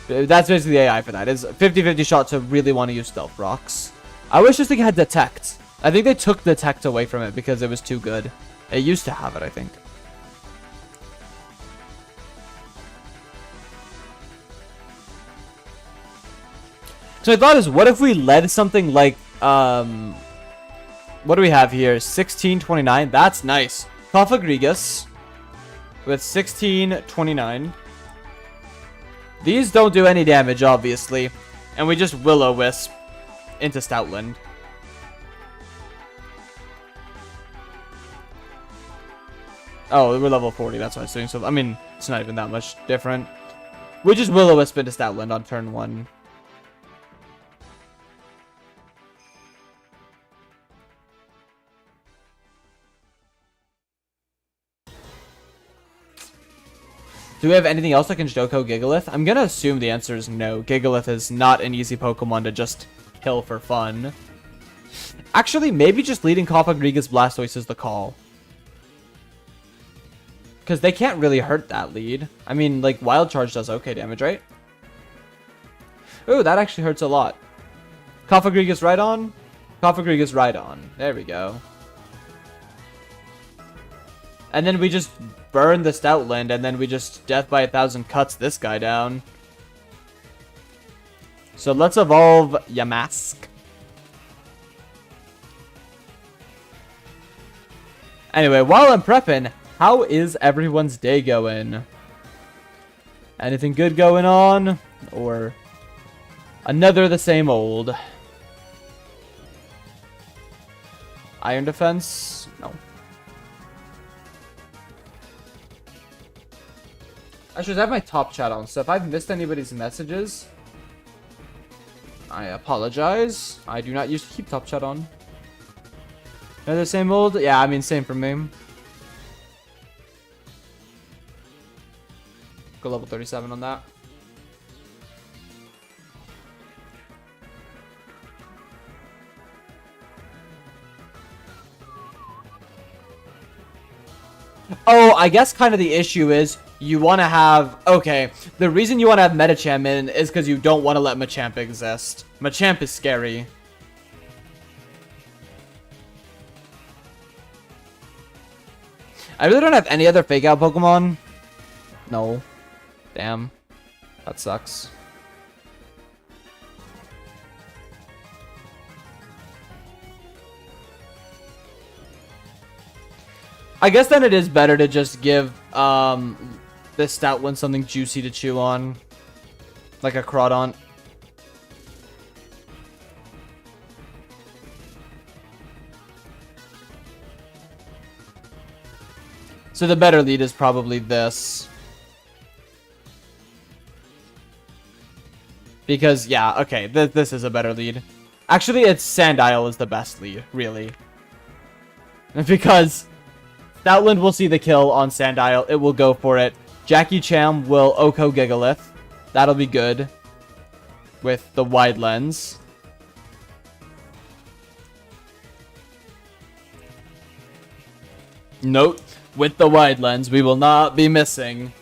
That's basically the AI for that. It's 50-50 shot to really want to use Stealth Rocks. I wish this thing had Detect. I think they took Detect away from it because it was too good. It used to have it, I think. So my thought is, what if we led something like, What do we have here? 1629. That's nice. Cofagrigus with 1629. These don't do any damage, obviously. And we just Will-O-Wisp into Stoutland. Oh, we're level 40. That's what I was doing. So, I mean, it's not even that much different. We just Will-O-Wisp into Stoutland on turn 1. Do we have anything else that can Joko Gigalith? I'm gonna assume the answer is no. Gigalith is not an easy Pokemon to just kill for fun. Actually, maybe just leading Cofagrigus Blastoise is the call. Because they can't really hurt that lead. I mean, like, Wild Charge does okay damage, right? Ooh, that actually hurts a lot. Cofagrigus Rhydon? Cofagrigus Rhydon. There we go. And then we just burn the Stoutland, and then we just Death by 1,000 cuts this guy down. So let's evolve Yamask. Anyway, while I'm prepping, how is everyone's day going? Anything good going on? Or another the same old? Iron Defense? No. I should have my top chat on, so if I've missed anybody's messages, I apologize. I do not usually keep top chat on. Are they the same old? Yeah, I mean, same for me. Go level 37 on that. Oh, I guess kind of the issue is you want to have... Okay, the reason you want to have Medicham in is because you don't want to let Machamp exist. Machamp is scary. I really don't have any other fake out Pokemon. No. Damn. That sucks. I guess then it is better to just give this stout one something juicy to chew on. Like a Crawdaunt. So the better lead is probably this. Because, yeah, okay, this is a better lead. Actually, it's Sandile is the best lead, really. Because Stoutland will see the kill on Sandile. It will go for it. Jackie Cham will Oko Gigalith. That'll be good. With the wide lens. Note, with the wide lens, we will not be missing.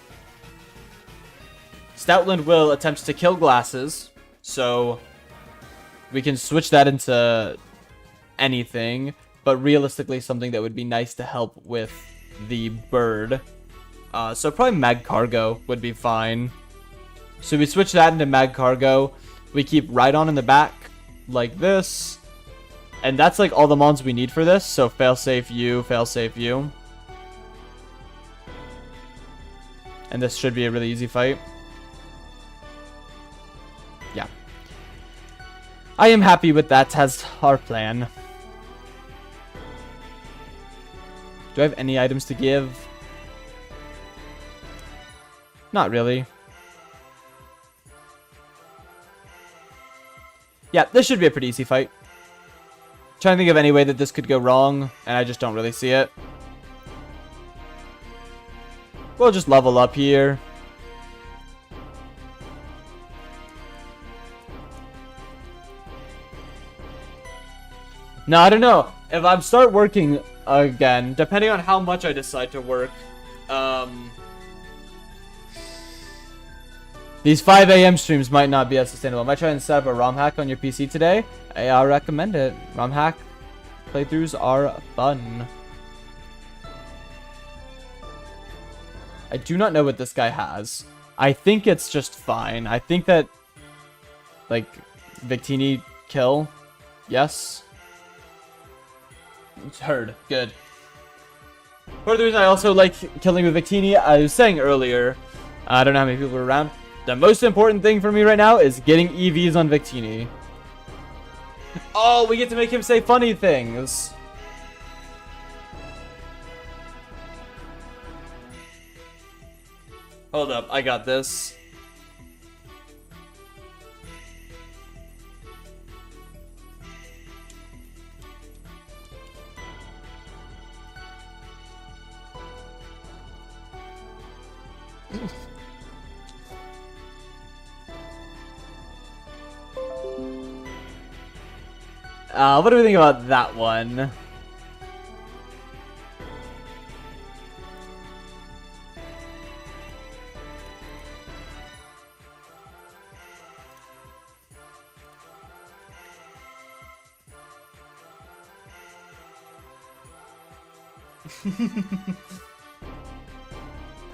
Stoutland will attempt to kill Glasses, so we can switch that into anything, but realistically something that would be nice to help with the bird. So probably Magcargo would be fine. So we switch that into Magcargo. We keep Rhydon in the back, like this. And that's like all the mons we need for this, so failsafe you, failsafe you. And this should be a really easy fight. Yeah. I am happy with that as our plan. Do I have any items to give? Not really. Yeah, this should be a pretty easy fight. Trying to think of any way that this could go wrong, and I just don't really see it. We'll just level up here. No, I don't know. If I start working again, depending on how much I decide to work, these 5 AM streams might not be as sustainable. I might try and set up a ROM hack on your PC today. I recommend it. ROM hack playthroughs are fun. I do not know what this guy has. I think it's just fine. I think that, like, Victini kill. Yes. Heard. Good. Part of the reason I also like killing with Victini, I was saying earlier, I don't know how many people are around. The most important thing for me right now is getting EVs on Victini. Oh, we get to make him say funny things. Hold up, I got this. What do we think about that one?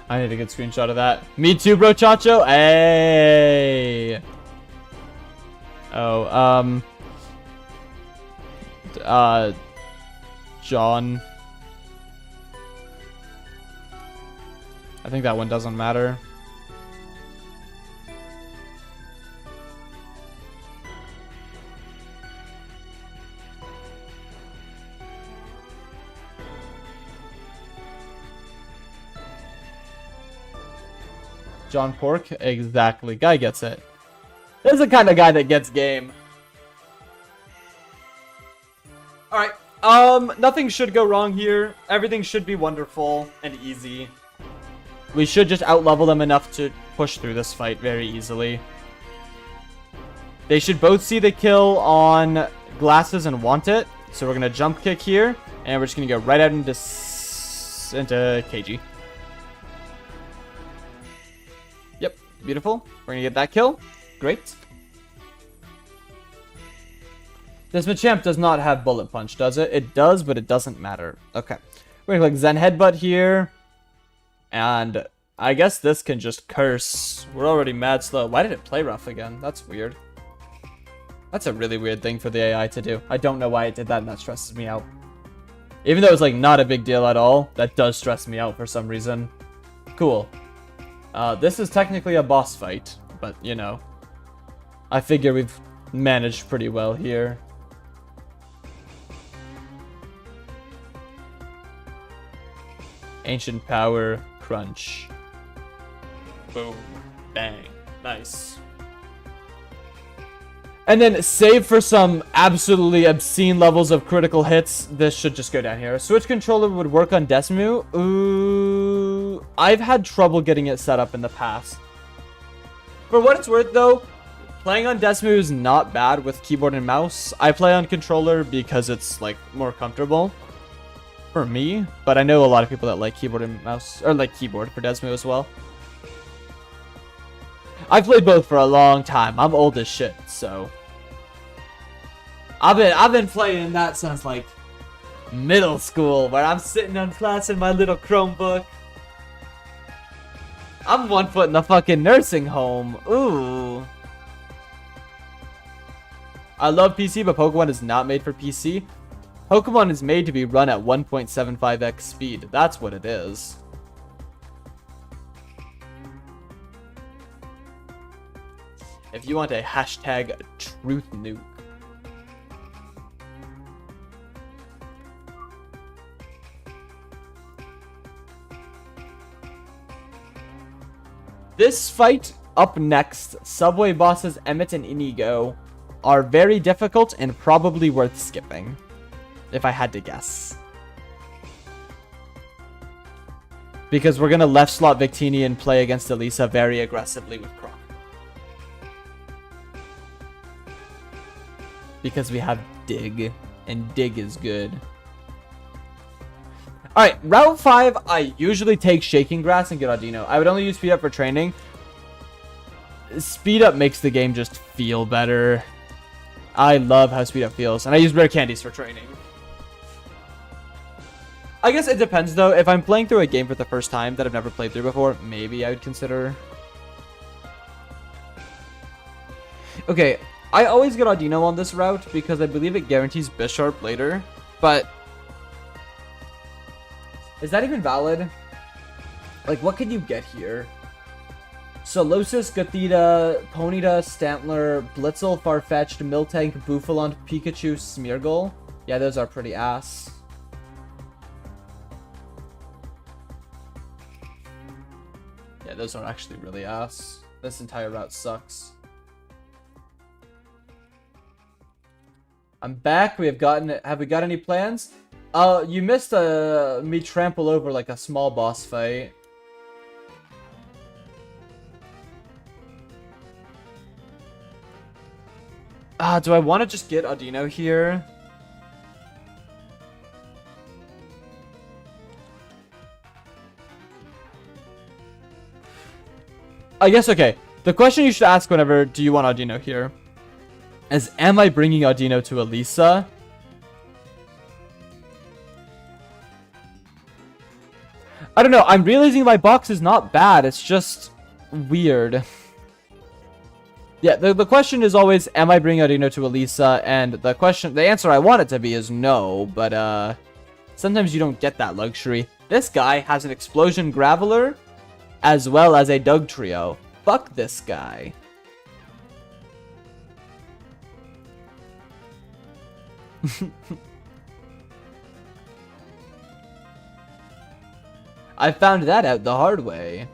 I need a good screenshot of that. Me too, bro, Chacho. Hey. Oh, John. I think that one doesn't matter. John Pork? Exactly. Guy gets it. This is the kind of guy that gets game. Alright. Nothing should go wrong here. Everything should be wonderful and easy. We should just outlevel them enough to push through this fight very easily. They should both see the kill on glasses and want it. So we're going to jump kick here. And we're just going to go right out into KG. Yep. Beautiful. We're going to get that kill. Great. This Machamp does not have Bullet Punch, does it? It does, but it doesn't matter. Okay. We're going to click Zen Headbutt here. And I guess this can just curse. We're already mad slow. Why did it play rough again? That's weird. That's a really weird thing for the AI to do. I don't know why it did that, and that stresses me out. Even though it's like not a big deal at all, that does stress me out for some reason. Cool. This is technically a boss fight, but you know. I figure we've managed pretty well here. Ancient Power, crunch. Boom. Bang. Nice. And then save for some absolutely obscene levels of critical hits. This should just go down here. A Switch controller would work on Desmu. Ooh. I've had trouble getting it set up in the past. For what it's worth though, playing on Desmu is not bad with keyboard and mouse. I play on controller because it's like more comfortable. For me, but I know a lot of people that like keyboard and mouse, or like keyboard for Desmu as well. I've played both for a long time. I'm old as shit, so I've been playing that since like middle school, where I'm sitting on class in my little Chromebook. I'm 1 foot in the fucking nursing home. Ooh. I love PC, but Pokemon is not made for PC. Pokemon is made to be run at 1.75x speed. That's what it is. If you want a hashtag truth nuke. This fight up next, Subway bosses Emmett and Inigo, are very difficult and probably worth skipping. If I had to guess. Because we're going to left slot Victini and play against Elisa very aggressively with Croc. Because we have Dig, and Dig is good. Alright, Route 5, I usually take Shaking Grass and get Audino. I would only use Speed Up for training. Speed Up makes the game just feel better. I love how Speed Up feels, and I use Rare Candies for training. I guess it depends though. If I'm playing through a game for the first time that I've never played through before, maybe I would consider. Okay, I always get Audino on this route because I believe it guarantees Bisharp later, but Is that even valid? Like, what can you get here? Solosis, Gothita, Ponyta, Stantler, Blitzel, Farfetch'd, Miltank, Buffalant, Pikachu, Smeargle. Yeah, those are pretty ass. Yeah, those are actually really ass. This entire route sucks. I'm back. Have we got any plans? You missed me trample over like a small boss fight. Do I want to just get Audino here? I guess, okay. The question you should ask whenever do you want Audino here is, am I bringing Audino to Elisa? I don't know. I'm realizing my box is not bad. It's just weird. Yeah, the question is always, am I bringing Audino to Elisa? And the answer I want it to be is no, but sometimes you don't get that luxury. This guy has an Explosion Graveler as well as a Doug Trio. Fuck this guy. I found that out the hard way.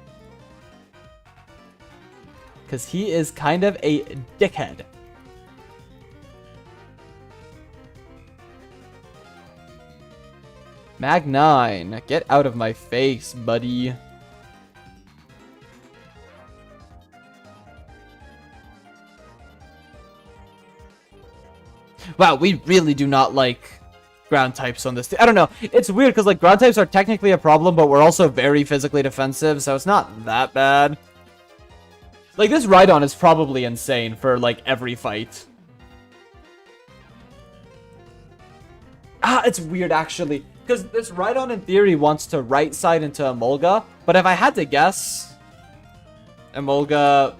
Because he is kind of a dickhead. Mag9, get out of my face, buddy. Wow, we really do not like ground types on this. I don't know. It's weird because like ground types are technically a problem, but we're also very physically defensive, so it's not that bad. Like, this Rhydon is probably insane for, like, every fight. It's weird, actually. Because this Rhydon, in theory, wants to right side into Emolga. But if I had to guess... Emolga...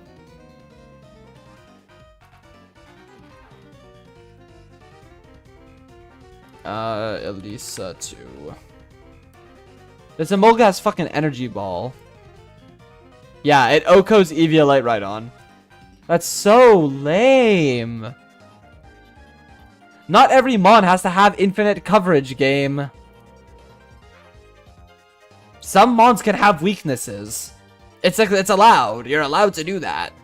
Elisa, too. This Emolga has fucking Energy Ball. Yeah, it Oko's Eviolite right on. That's so lame. Not every Mon has to have infinite coverage, game. Some Mons can have weaknesses. It's allowed. You're allowed to do that.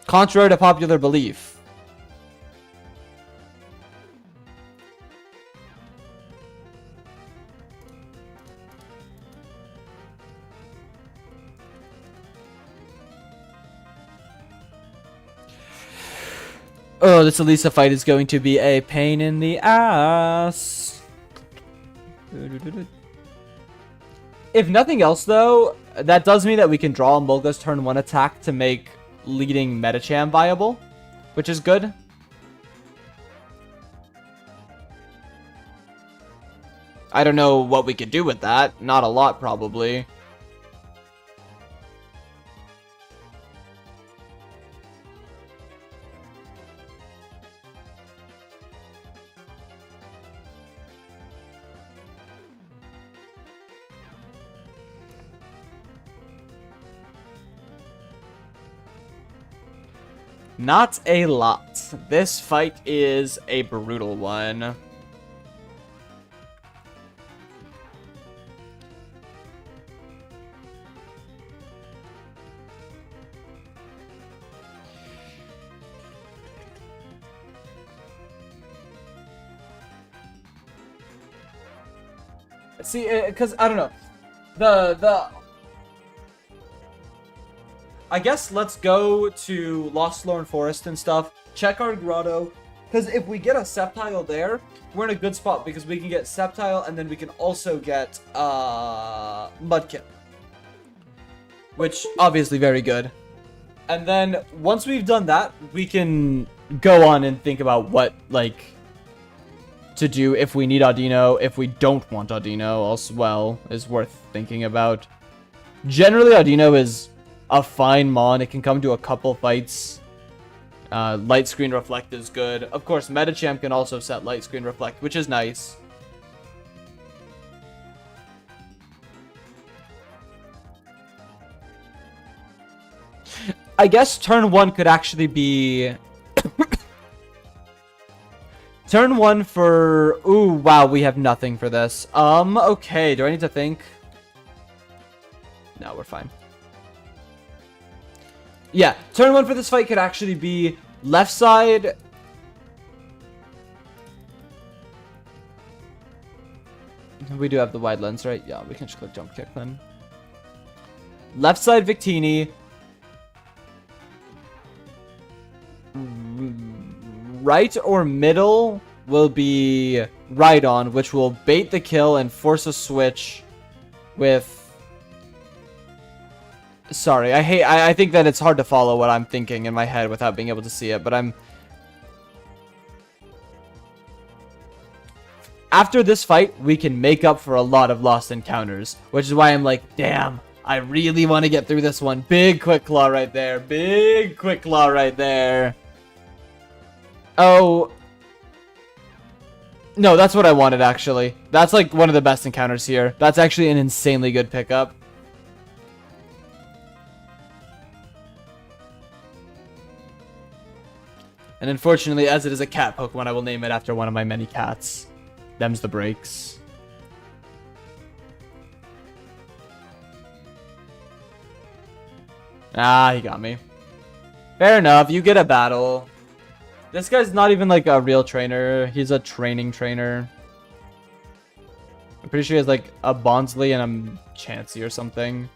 Contrary to popular belief. Oh, this Elisa fight is going to be a pain in the ass. If nothing else, though, that does mean that we can draw Emolga's turn 1 attack to make leading Medicham viable, which is good. I don't know what we could do with that. Not a lot, probably. Not a lot. This fight is a brutal one. See, because I don't know. I guess let's go to Lost Lorn Forest and stuff. Check our grotto. Because if we get a Sceptile there, we're in a good spot. Because we can get Sceptile and then we can also get Mudkip. Which, obviously, very good. And then, once we've done that, we can go on and think about what, like, to do if we need Audino. If we don't want Audino, as well, is worth thinking about. Generally, Audino is a fine Mon. It can come to a couple fights. Light Screen Reflect is good. Of course, Medicham can also set Light Screen Reflect, which is nice. I guess turn 1 could actually be... turn 1 for... Ooh, wow, we have nothing for this. Okay, do I need to think? No, we're fine. Yeah, turn 1 for this fight could actually be left side... We do have the wide lens, right? Yeah, we can just click jump kick then. Left side Victini. Right or middle will be right on, which will bait the kill and force a switch with... Sorry, I think that it's hard to follow what I'm thinking in my head without being able to see it, but I'm... After this fight, we can make up for a lot of lost encounters, which is why I'm like, damn, I really want to get through this one. Big quick claw right there. Big quick claw right there. Oh. No, that's what I wanted, actually. That's like one of the best encounters here. That's actually an insanely good pickup. And unfortunately, as it is a cat Pokemon, I will name it after one of my many cats. Them's the breaks. Ah, he got me. Fair enough, you get a battle. This guy's not even like a real trainer. He's a training trainer. I'm pretty sure he has like a Bonsly and a Chansey or something.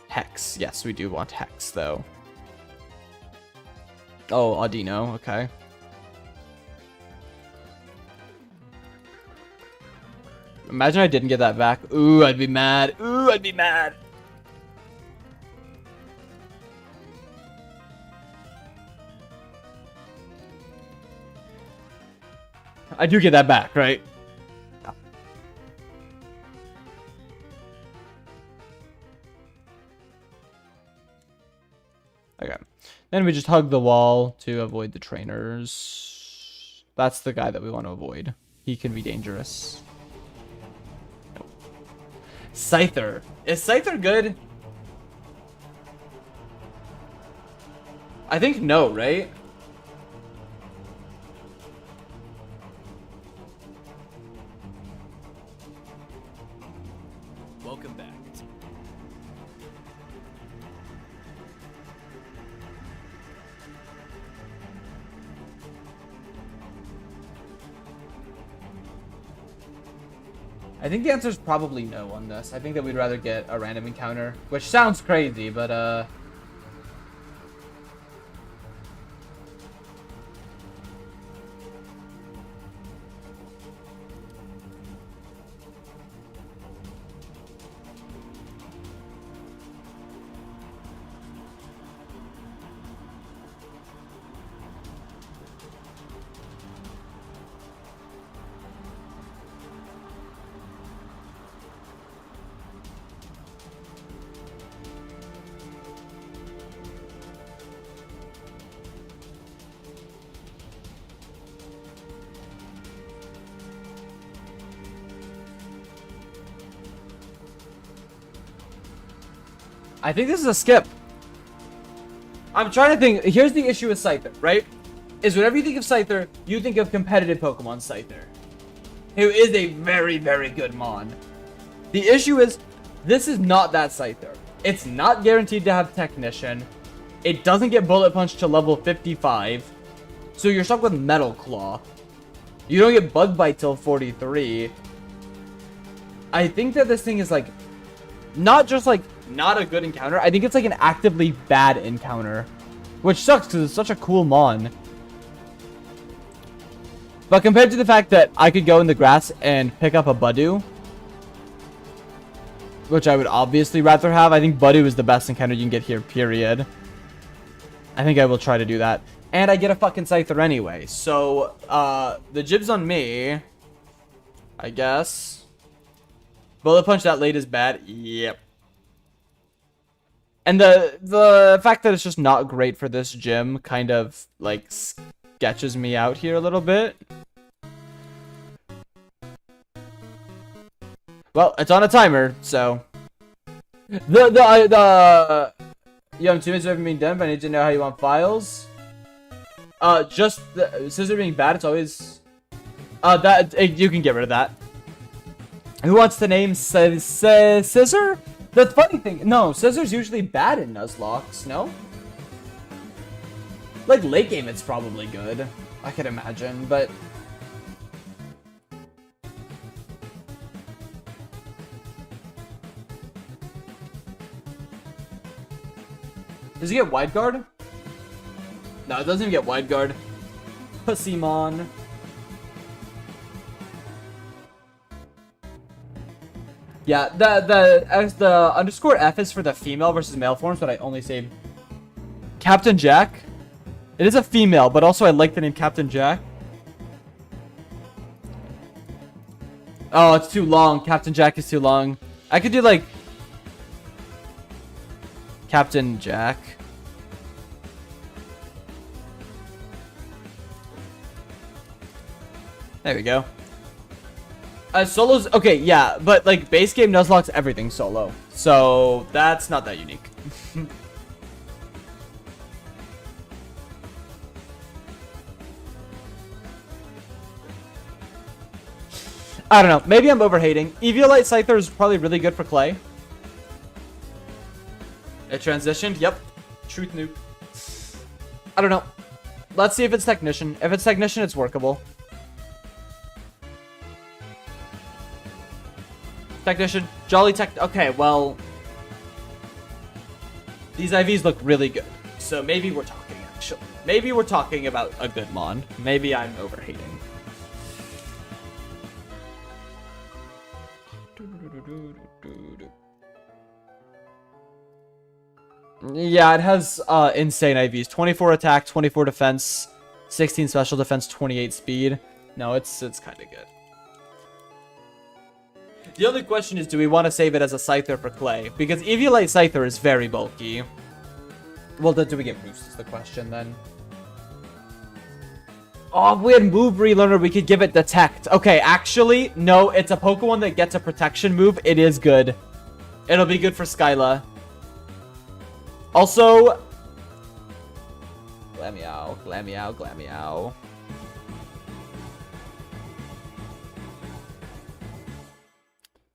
Hex. Yes, we do want Hex though. Oh, Audino. Okay. Imagine I didn't get that back. Ooh, I'd be mad. Ooh, I'd be mad. I do get that back, right? Okay. Then we just hug the wall to avoid the trainers. That's the guy that we want to avoid. He can be dangerous. Scyther. Is Scyther good? I think no, right? Welcome back. I think the answer is probably no on this. I think that we'd rather get a random encounter, which sounds crazy, but I think this is a skip. I'm trying to think. Here's the issue with Scyther, right? Is whenever you think of Scyther, you think of competitive Pokemon Scyther, who is a very, very good Mon. The issue is, this is not that Scyther. It's not guaranteed to have Technician. It doesn't get Bullet Punch to level 55. So you're stuck with Metal Claw. You don't get Bug Bite till 43. I think that this thing is like, not just like, not a good encounter. I think it's like an actively bad encounter, which sucks because it's such a cool Mon. But compared to the fact that I could go in the grass and pick up a Budew, which I would obviously rather have, I think Budew is the best encounter you can get here, period. I think I will try to do that. And I get a fucking Scyther anyway, so, the jib's on me, I guess. Bullet Punch that late is bad? Yep. And the fact that it's just not great for this gym kind of, like, sketches me out here a little bit. Well, it's on a timer, so... Yo, I'm 2 minutes away from being done, but I need to know how you want files. Just the scissor being bad, it's always... you can get rid of that. Who wants to name Scissor? The funny thing, no, Scissor's usually bad in Nuzlocke, no? Like, late game it's probably good, I could imagine, but... Does he get wide guard? No, it doesn't even get wide guard. Pussymon. Yeah, the underscore F is for the female versus male forms, but I only say Captain Jack. It is a female, but also I like the name Captain Jack. Oh, it's too long. Captain Jack is too long. I could do like Captain Jack. There we go. Solo's okay, yeah, but like base game Nuzlocke's everything solo, so that's not that unique. I don't know. Maybe I'm overhating. Eviolite Scyther is probably really good for Clay. It transitioned. Yep. Truth nuke. I don't know. Let's see if it's Technician. If it's Technician, it's workable. Technician. Jolly Tech. Okay, well. These IVs look really good. So maybe we're talking, actually. Maybe we're talking about a good Mon. Maybe I'm overhating. Yeah, it has insane IVs. 24 attack, 24 defense, 16 special defense, 28 speed. No, it's kind of good. The only question is, do we want to save it as a Scyther for Clay? Because Eviolite Scyther is very bulky. Well, do we get boosts is the question then. Oh, if we had move relearner, we could give it detect. Okay, actually, no, it's a Pokemon that gets a protection move. It is good. It'll be good for Skyla. Also, Glameow, Glameow, Glameow.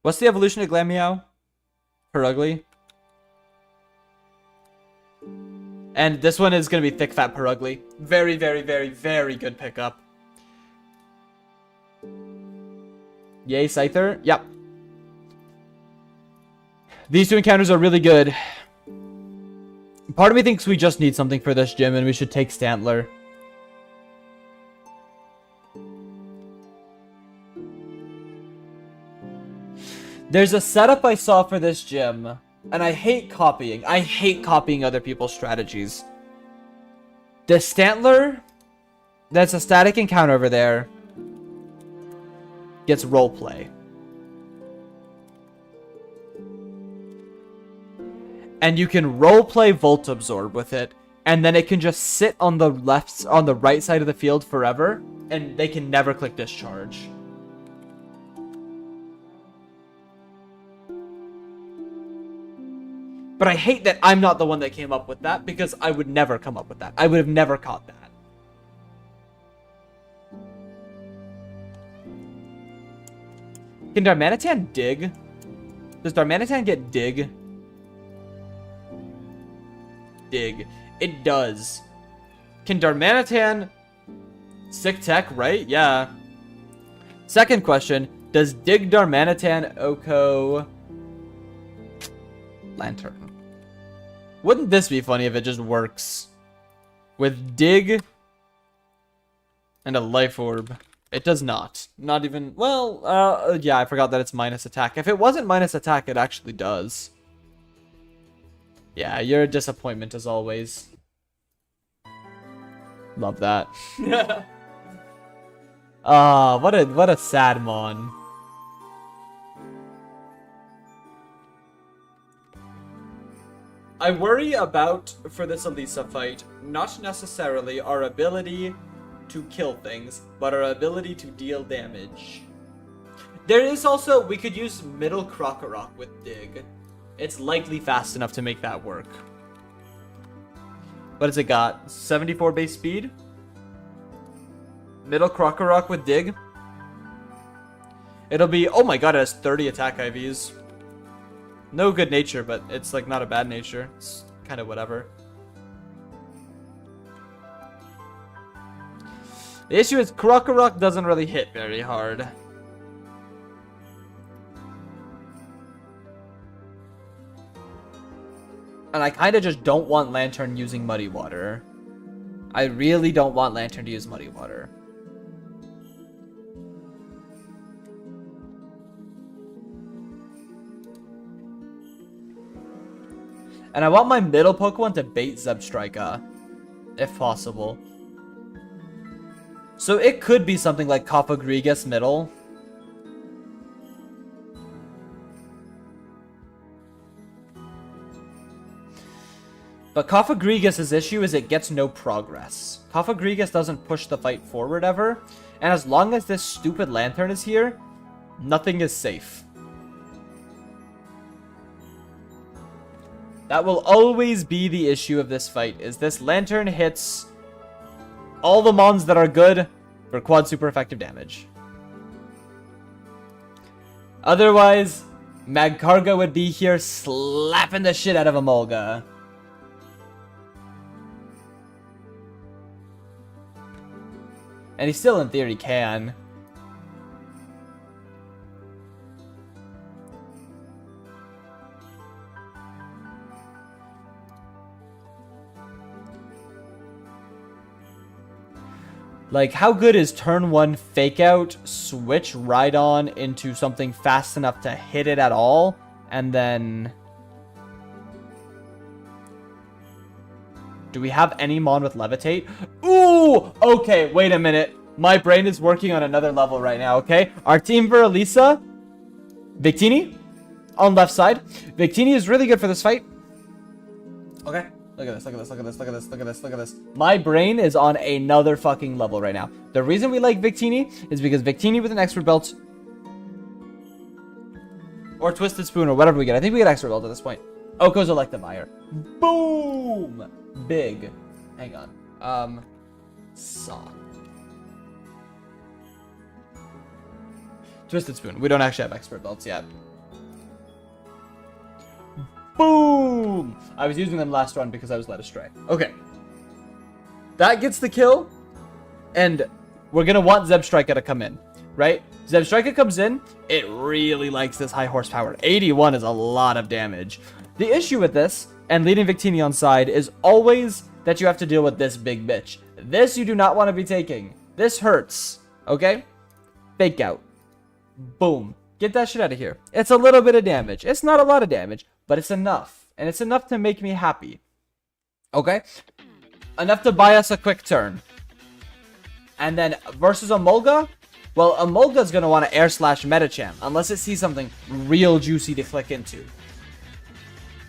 What's the evolution of Glameow? Her ugly. And this one is going to be Thick Fat Perugly. Very, very, very, very good pickup. Yay, Scyther. Yep. These two encounters are really good. Part of me thinks we just need something for this gym and we should take Stantler. There's a setup I saw for this gym. And I hate copying. I hate copying other people's strategies. The Stantler, that's a static encounter over there, gets roleplay. And you can roleplay Volt Absorb with it, and then it can just sit on the right side of the field forever, and they can never click Discharge. But I hate that I'm not the one that came up with that, because I would never come up with that. I would have never caught that. Can Darmanitan dig? Does Darmanitan get dig? Dig. It does. Can Darmanitan... Sick tech, right? Yeah. Second question. Does dig Darmanitan Oko... Lantern? Wouldn't this be funny if it just works? With dig and a life orb. It does not. Not even... Well, yeah, I forgot that it's minus attack. If it wasn't minus attack, it actually does. Yeah, you're a disappointment as always. Love that. Ah, what a sad mon. I worry about, for this Elisa fight, not necessarily our ability to kill things, but our ability to deal damage. There is also, we could use middle Krokorok with dig. It's likely fast enough to make that work. What has it got? 74 base speed? Middle Krokorok with dig? It'll be... Oh my god, it has 30 attack IVs. No good nature, but it's like not a bad nature. It's kind of whatever. The issue is Krokorok doesn't really hit very hard. And I kind of just don't want Lantern using Muddy Water. I really don't want Lantern to use Muddy Water. And I want my middle Pokemon to bait Zebstrika, if possible. So it could be something like Cofagrigus middle. But Cofagrigus' issue is it gets no progress. Cofagrigus doesn't push the fight forward ever. And as long as this stupid Lantern is here, nothing is safe. That will always be the issue of this fight, is this Lantern hits all the mons that are good for quad super effective damage. Otherwise, Magcargo would be here slapping the shit out of Emolga. And he still, in theory, can. Like, how good is turn 1 fake out, switch Rhydon into something fast enough to hit it at all, and then... Do we have any Mon with Levitate? Ooh! Okay, wait a minute. My brain is working on another level right now, okay? Our team for Elisa, Victini, on left side. Victini is really good for this fight. Okay. Look at this, look at this, look at this, look at this, look at this, look at this. My brain is on another fucking level right now. The reason we like Victini is because Victini with an expert belt, or Twisted Spoon, or whatever we get. I think we get expert belt at this point. Oko's Electivire. Boom! Big. Hang on. Saw. Twisted Spoon. We don't actually have expert belts yet. Boom! I was using them last run because I was led astray. Okay. That gets the kill. And we're going to want Zebstrika to come in, right? Zebstrika comes in. It really likes this high horsepower. 81 is a lot of damage. The issue with this, and leading Victini on side, is always that you have to deal with this big bitch. This you do not want to be taking. This hurts. Okay? Fake out. Boom. Get that shit out of here. It's a little bit of damage. It's not a lot of damage, but it's enough. And it's enough to make me happy. Okay? Enough to buy us a quick turn. And then versus Emolga? Well, Emolga's going to want to air slash Metacham, unless it sees something real juicy to click into.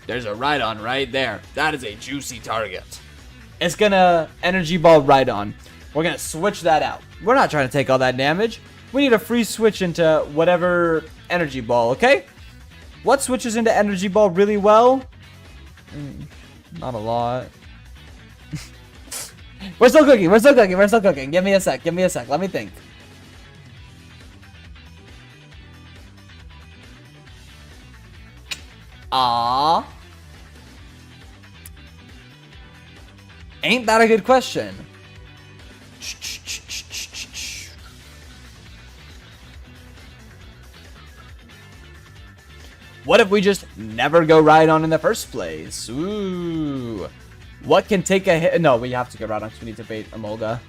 There's a Rhydon right there. That is a juicy target. It's going to Energy Ball Rhydon. We're going to switch that out. We're not trying to take all that damage. We need a free switch into whatever Energy Ball, okay? What switches into Energy Ball really well? Not a lot. We're still cooking. We're still cooking. We're still cooking. Give me a sec. Give me a sec. Let me think. Aww. Ain't that a good question? What if we just never go Rhydon in the first place? Ooh. What can take a hit? No, we have to go Rhydon because we need to bait Emolga.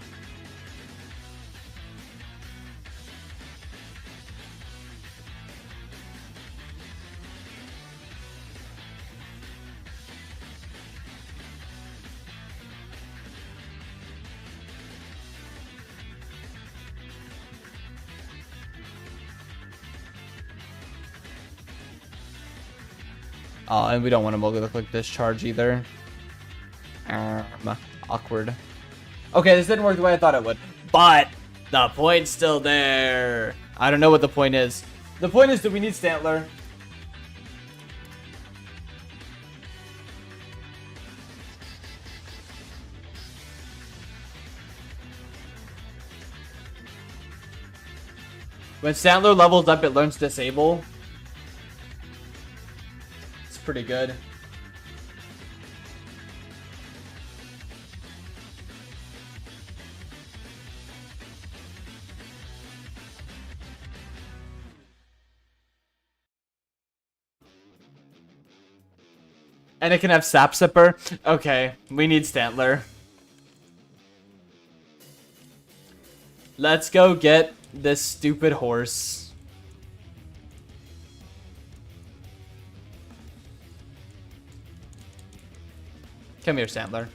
And we don't want Emolga to look like discharge either. Awkward. Okay, this didn't work the way I thought it would. But the point's still there. I don't know what the point is. The point is, do we need Stantler? When Stantler levels up, it learns Disable. It's pretty good. And it can have Sap Sipper. Okay, we need Stantler. Let's go get this stupid horse. Come here, Stantler.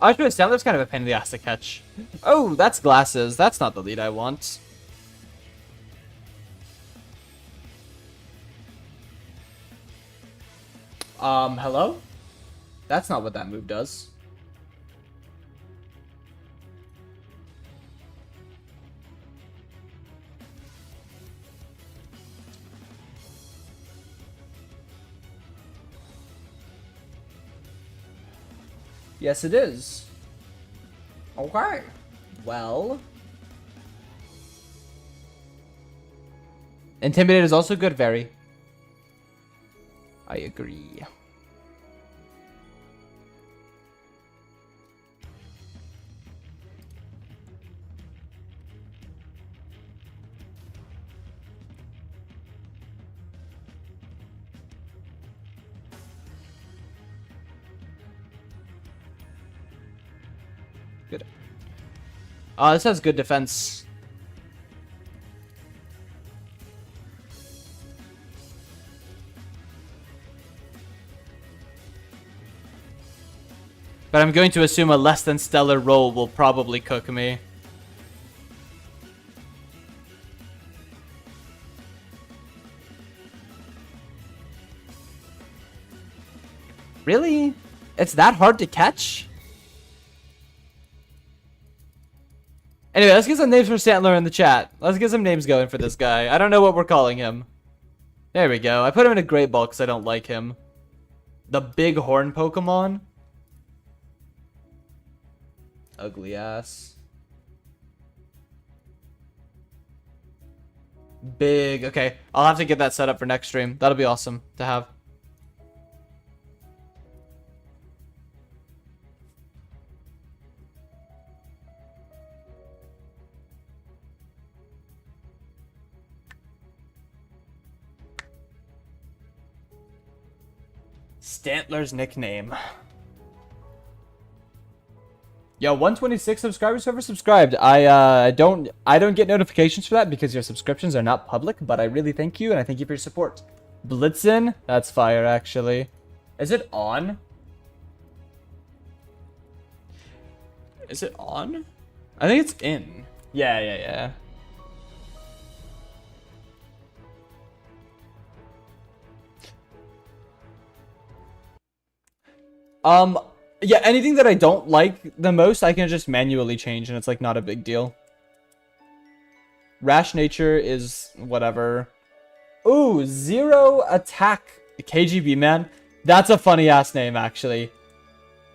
Actually, Stantler's kind of a pain in the ass to catch. Oh, that's glasses. That's not the lead I want. Hello? That's not what that move does. Yes, it is. Okay. Well. Intimidate is also good, very. I agree. Good. This has good defense. But I'm going to assume a less than stellar roll will probably cook me. Really? It's that hard to catch? Anyway, let's get some names for Stantler in the chat. Let's get some names going for this guy. I don't know what we're calling him. There we go. I put him in a Great Ball because I don't like him. The Big Horn Pokemon. Ugly ass. Big. Okay, I'll have to get that set up for next stream. That'll be awesome to have. Stantler's nickname. Yo, 126 subscribers whoever subscribed. I don't get notifications for that because your subscriptions are not public, but I really thank you and I thank you for your support. Blitzen? That's fire actually. Is it on? Is it on? I think it's in. Yeah. Yeah, anything that I don't like the most, I can just manually change, and it's, like, not a big deal. Rash Nature is whatever. Ooh, Zero Attack KGB Man. That's a funny-ass name, actually.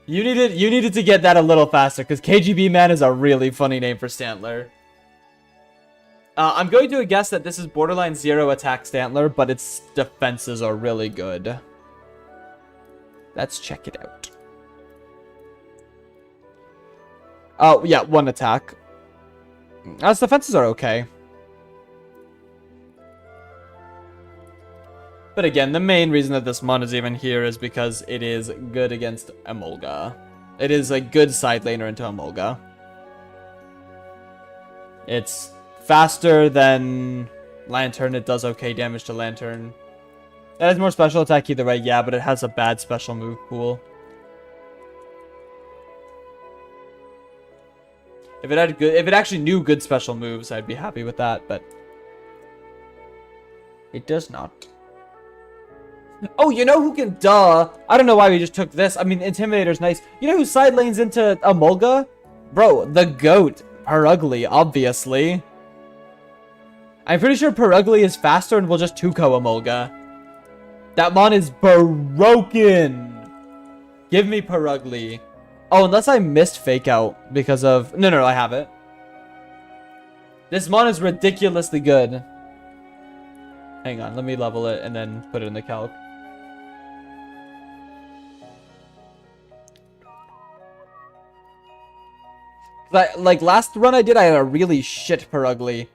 You needed to get that a little faster, because KGB Man is a really funny name for Stantler. I'm going to guess that this is borderline Zero Attack Stantler, but its defenses are really good. Let's check it out. Oh, yeah, 1 attack. Its defenses are okay. But again, the main reason that this mon is even here is because it is good against Emolga. It is a good side laner into Emolga. It's faster than Lantern. It does okay damage to Lantern. It has more special attack either way, yeah, but it has a bad special move pool. If it actually knew good special moves, I'd be happy with that, but it does not. Oh, you know who can, duh. I don't know why we just took this. I mean, Intimidator's nice. You know who side lanes into Emolga? Bro, the GOAT. Perugly, obviously. I'm pretty sure Perugly is faster and will just 2-ko Emolga. That mon is broken. Give me Perugly. Oh, unless I missed Fake Out because of... No, I have it. This mon is ridiculously good. Hang on, let me level it and then put it in the calc. Like last run I did, I had a really shit Perugly,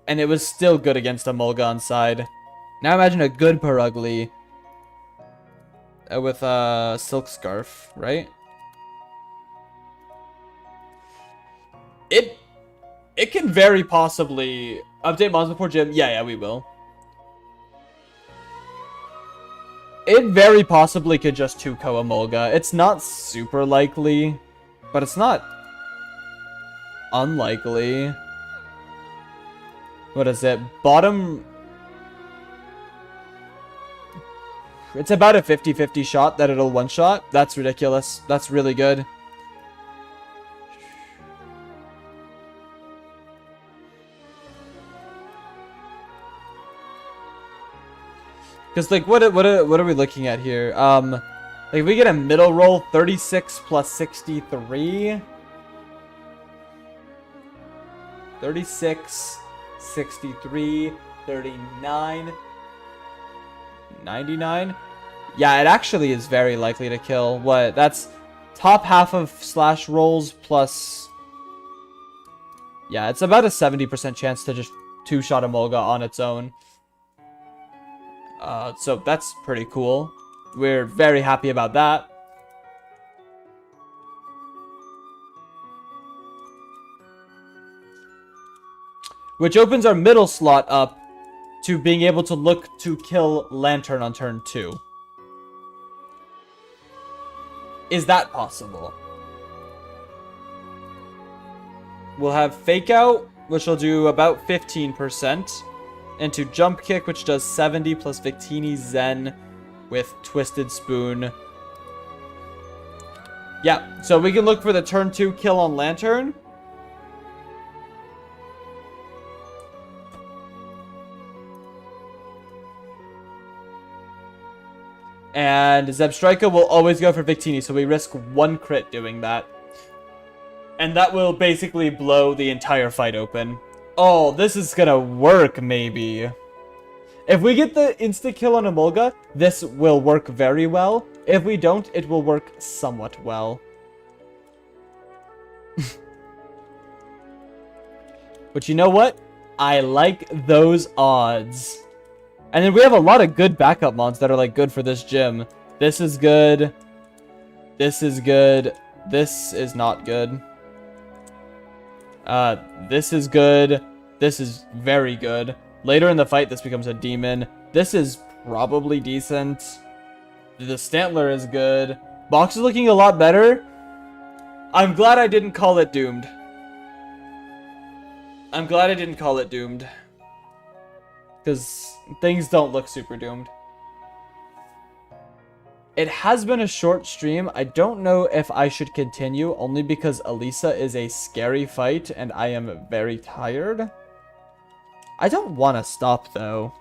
and it was still good against a Mulga side. Now imagine a good Perugly with a Silk Scarf, right? It can very possibly update mons before gym. Yeah, we will. It very possibly could just 2-ko a Mulga. It's not super likely, but it's not unlikely. What is it? Bottom... It's about a 50-50 shot that it'll one-shot. That's ridiculous. That's really good. Because, like, what are we looking at here? Like, if we get a middle roll, 36 plus 63... 36, 63, 39, 99. Yeah, it actually is very likely to kill. What? That's top half of slash rolls plus... Yeah, it's about a 70% chance to just two-shot a Mulga on its own. So that's pretty cool. We're very happy about that. Which opens our middle slot up to being able to look to kill Lantern on turn 2. Is that possible? We'll have Fake Out, which will do about 15%. Into Jump Kick, which does 70 plus Victini Zen with Twisted Spoon. Yeah, so we can look for the turn 2 kill on Lantern. And Zebstrika will always go for Victini, so we risk 1 crit doing that. And that will basically blow the entire fight open. Oh, this is gonna work, maybe. If we get the insta-kill on Emolga, this will work very well. If we don't, it will work somewhat well. But you know what? I like those odds. And then we have a lot of good backup mons that are, like, good for this gym. This is good. This is good. This is not good. This is good. This is very good. Later in the fight, this becomes a demon. This is probably decent. The Stantler is good. Box is looking a lot better. I'm glad I didn't call it doomed. I'm glad I didn't call it doomed. Because things don't look super doomed. It has been a short stream. I don't know if I should continue, only because Elisa is a scary fight and I am very tired. I don't want to stop, though.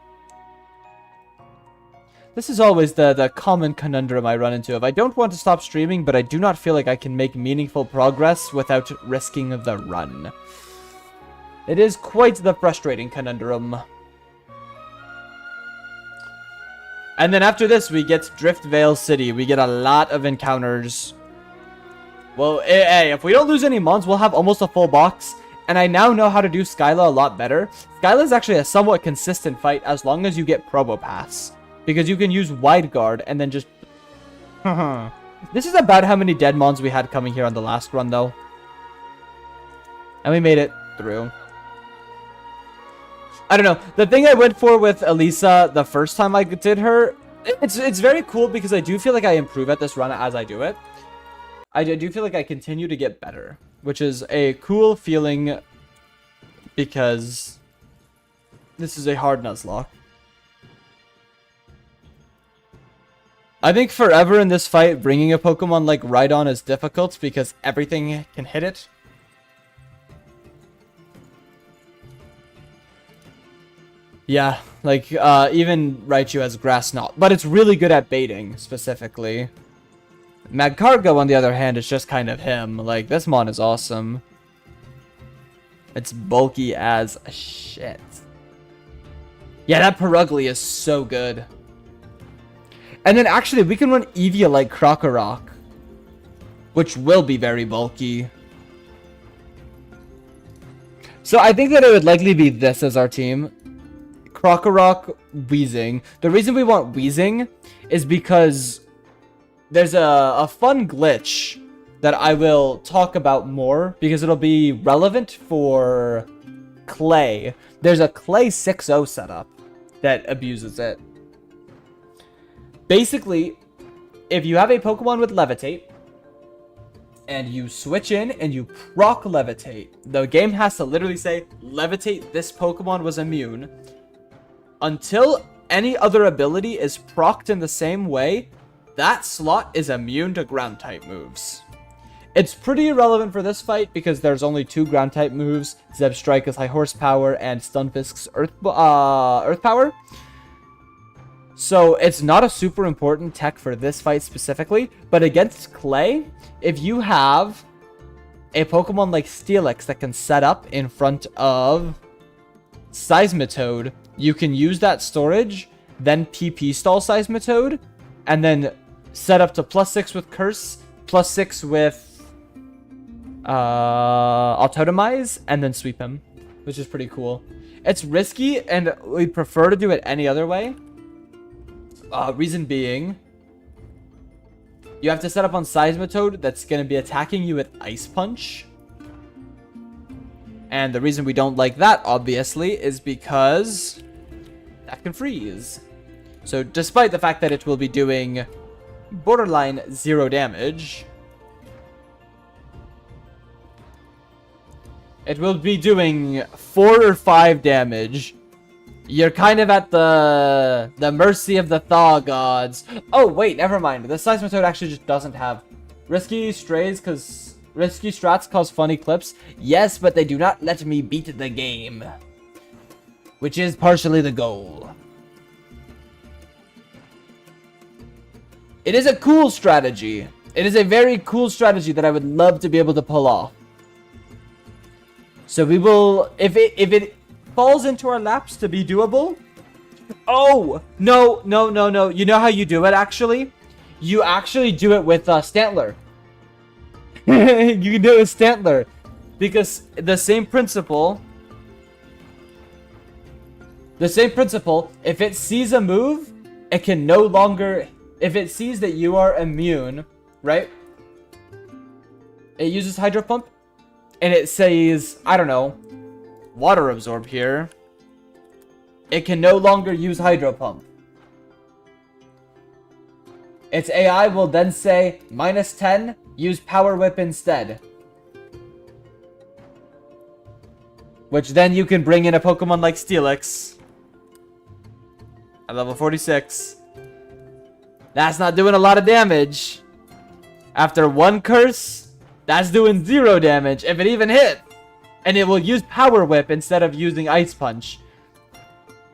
This is always the common conundrum I run into. If I don't want to stop streaming, but I do not feel like I can make meaningful progress without risking the run. It is quite the frustrating conundrum. And then after this, we get Driftvale City. We get a lot of encounters. Well, hey, if we don't lose any mons, we'll have almost a full box. And I now know how to do Skyla a lot better. Skyla is actually a somewhat consistent fight as long as you get Probopass. Because you can use Wide Guard and then just... This is about how many dead mons we had coming here on the last run, though. And we made it through. I don't know. The thing I went for with Elisa the first time I did her, it's very cool because I do feel like I improve at this run as I do it. I do feel like I continue to get better, which is a cool feeling because this is a hard Nuzlocke. I think forever in this fight, bringing a Pokemon like Rhydon is difficult because everything can hit it. Yeah, like, even Raichu has Grass Knot, but it's really good at baiting, specifically. Magcargo, on the other hand, is just kind of him. Like, this mon is awesome. It's bulky as shit. Yeah, that Perugly is so good. And then actually, we can run Eevee like Krokorok, which will be very bulky. So I think that it would likely be this as our team. Krokorok, Weezing. The reason we want Weezing is because there's a fun glitch that I will talk about more because it'll be relevant for Clay. There's a Clay 6-0 setup that abuses it. Basically, if you have a Pokemon with Levitate, and you switch in and you proc Levitate, the game has to literally say, Levitate, this Pokemon was immune. Until any other ability is procced in the same way, that slot is immune to ground-type moves. It's pretty irrelevant for this fight because there's only 2 ground-type moves. Zeb Strike is high horsepower and Stunfisk's Earth Power. So it's not a super important tech for this fight specifically, but against Clay, if you have a Pokemon like Steelix that can set up in front of Seismitoad, you can use that storage, then PP stall Seismitoad, and then set up to +6 with Curse, +6 with Autotomize, and then sweep him, which is pretty cool. It's risky, and we'd prefer to do it any other way. Reason being, you have to set up on Seismitoad that's going to be attacking you with Ice Punch. And the reason we don't like that, obviously, is because that can freeze. So despite the fact that it will be doing borderline 0 damage, it will be doing 4 or 5 damage. You're kind of at the mercy of the Thaw gods. Oh, wait, never mind. The Seismitoad actually just doesn't have risky strats cause funny clips. Yes, but they do not let me beat the game, which is partially the goal. It is a cool strategy. It is a very cool strategy that I would love to be able to pull off. So we will, if it falls into our laps to be doable. Oh, no. You know how you do it, actually? You actually do it with Stantler. You can do it with Stantler. Because the same principle, if it sees a move, it can no longer, if it sees that you are immune, right? It uses Hydro Pump, and it says, I don't know, Water Absorb here. It can no longer use Hydro Pump. Its AI will then say, -10, use Power Whip instead. Which then you can bring in a Pokemon like Steelix at level 46. That's not doing a lot of damage. After 1 curse, that's doing 0 damage, if it even hit. And it will use Power Whip instead of using Ice Punch.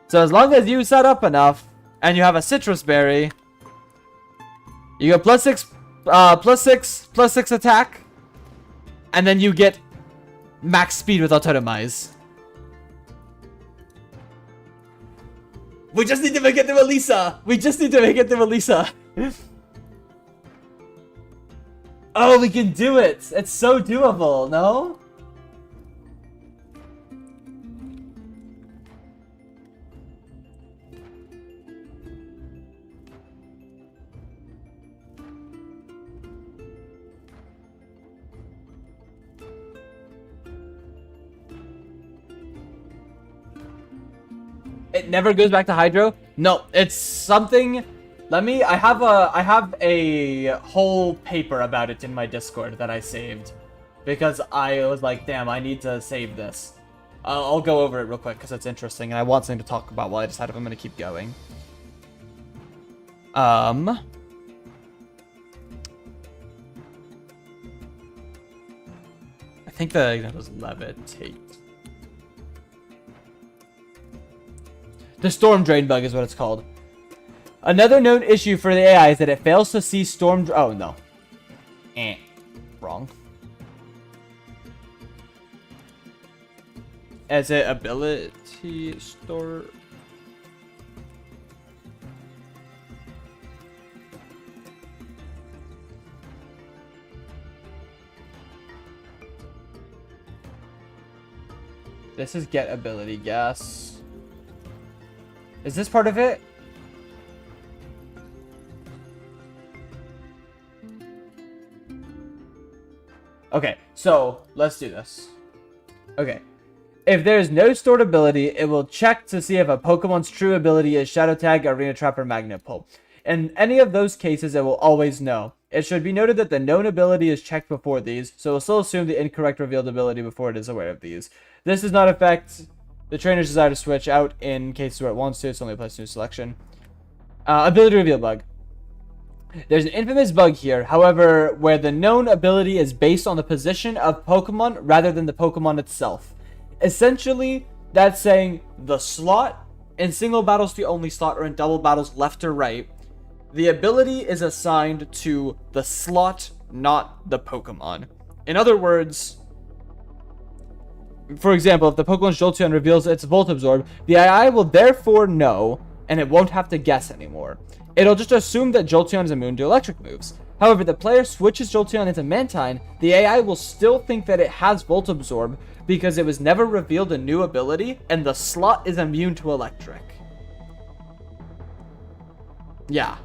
So as long as you set up enough, and you have a Citrus Berry, you go +6 attack, and then you get max speed with Autotomize. We just need to make it to Elisa! Oh, we can do it! It's so doable, no? It never goes back to Hydro? No, it's something. I have a whole paper about it in my Discord that I saved. Because I was like, damn, I need to save this. I'll go over it real quick because it's interesting and I want something to talk about while I decide if I'm going to keep going. I think that was Levitate. The Storm Drain Bug is what it's called. Another known issue for the AI is that it fails to see Storm... Oh, no. Wrong. As an ability store... This is get ability guess. Is this part of it? Okay, so let's do this. Okay. If there's no stored ability, it will check to see if a Pokemon's true ability is Shadow Tag, Arena Trap, or Magnet Pull. In any of those cases, it will always know. It should be noted that the known ability is checked before these, so it will still assume the incorrect revealed ability before it is aware of these. This does not affect the trainer's desire to switch out in cases where it wants to. It's only applies to new selection. Ability reveal bug. There's an infamous bug here, however, where the known ability is based on the position of Pokemon rather than the Pokemon itself. Essentially, that's saying the slot, in single battles the only slot, or in double battles left or right, the ability is assigned to the slot, not the Pokemon. In other words, for example, if the Pokemon's Jolteon reveals its Volt Absorb, the AI will therefore know, and it won't have to guess anymore. It'll just assume that Jolteon is immune to electric moves. However, if the player switches Jolteon into Mantine, the AI will still think that it has Volt Absorb because it was never revealed a new ability, and the slot is immune to electric. Yeah.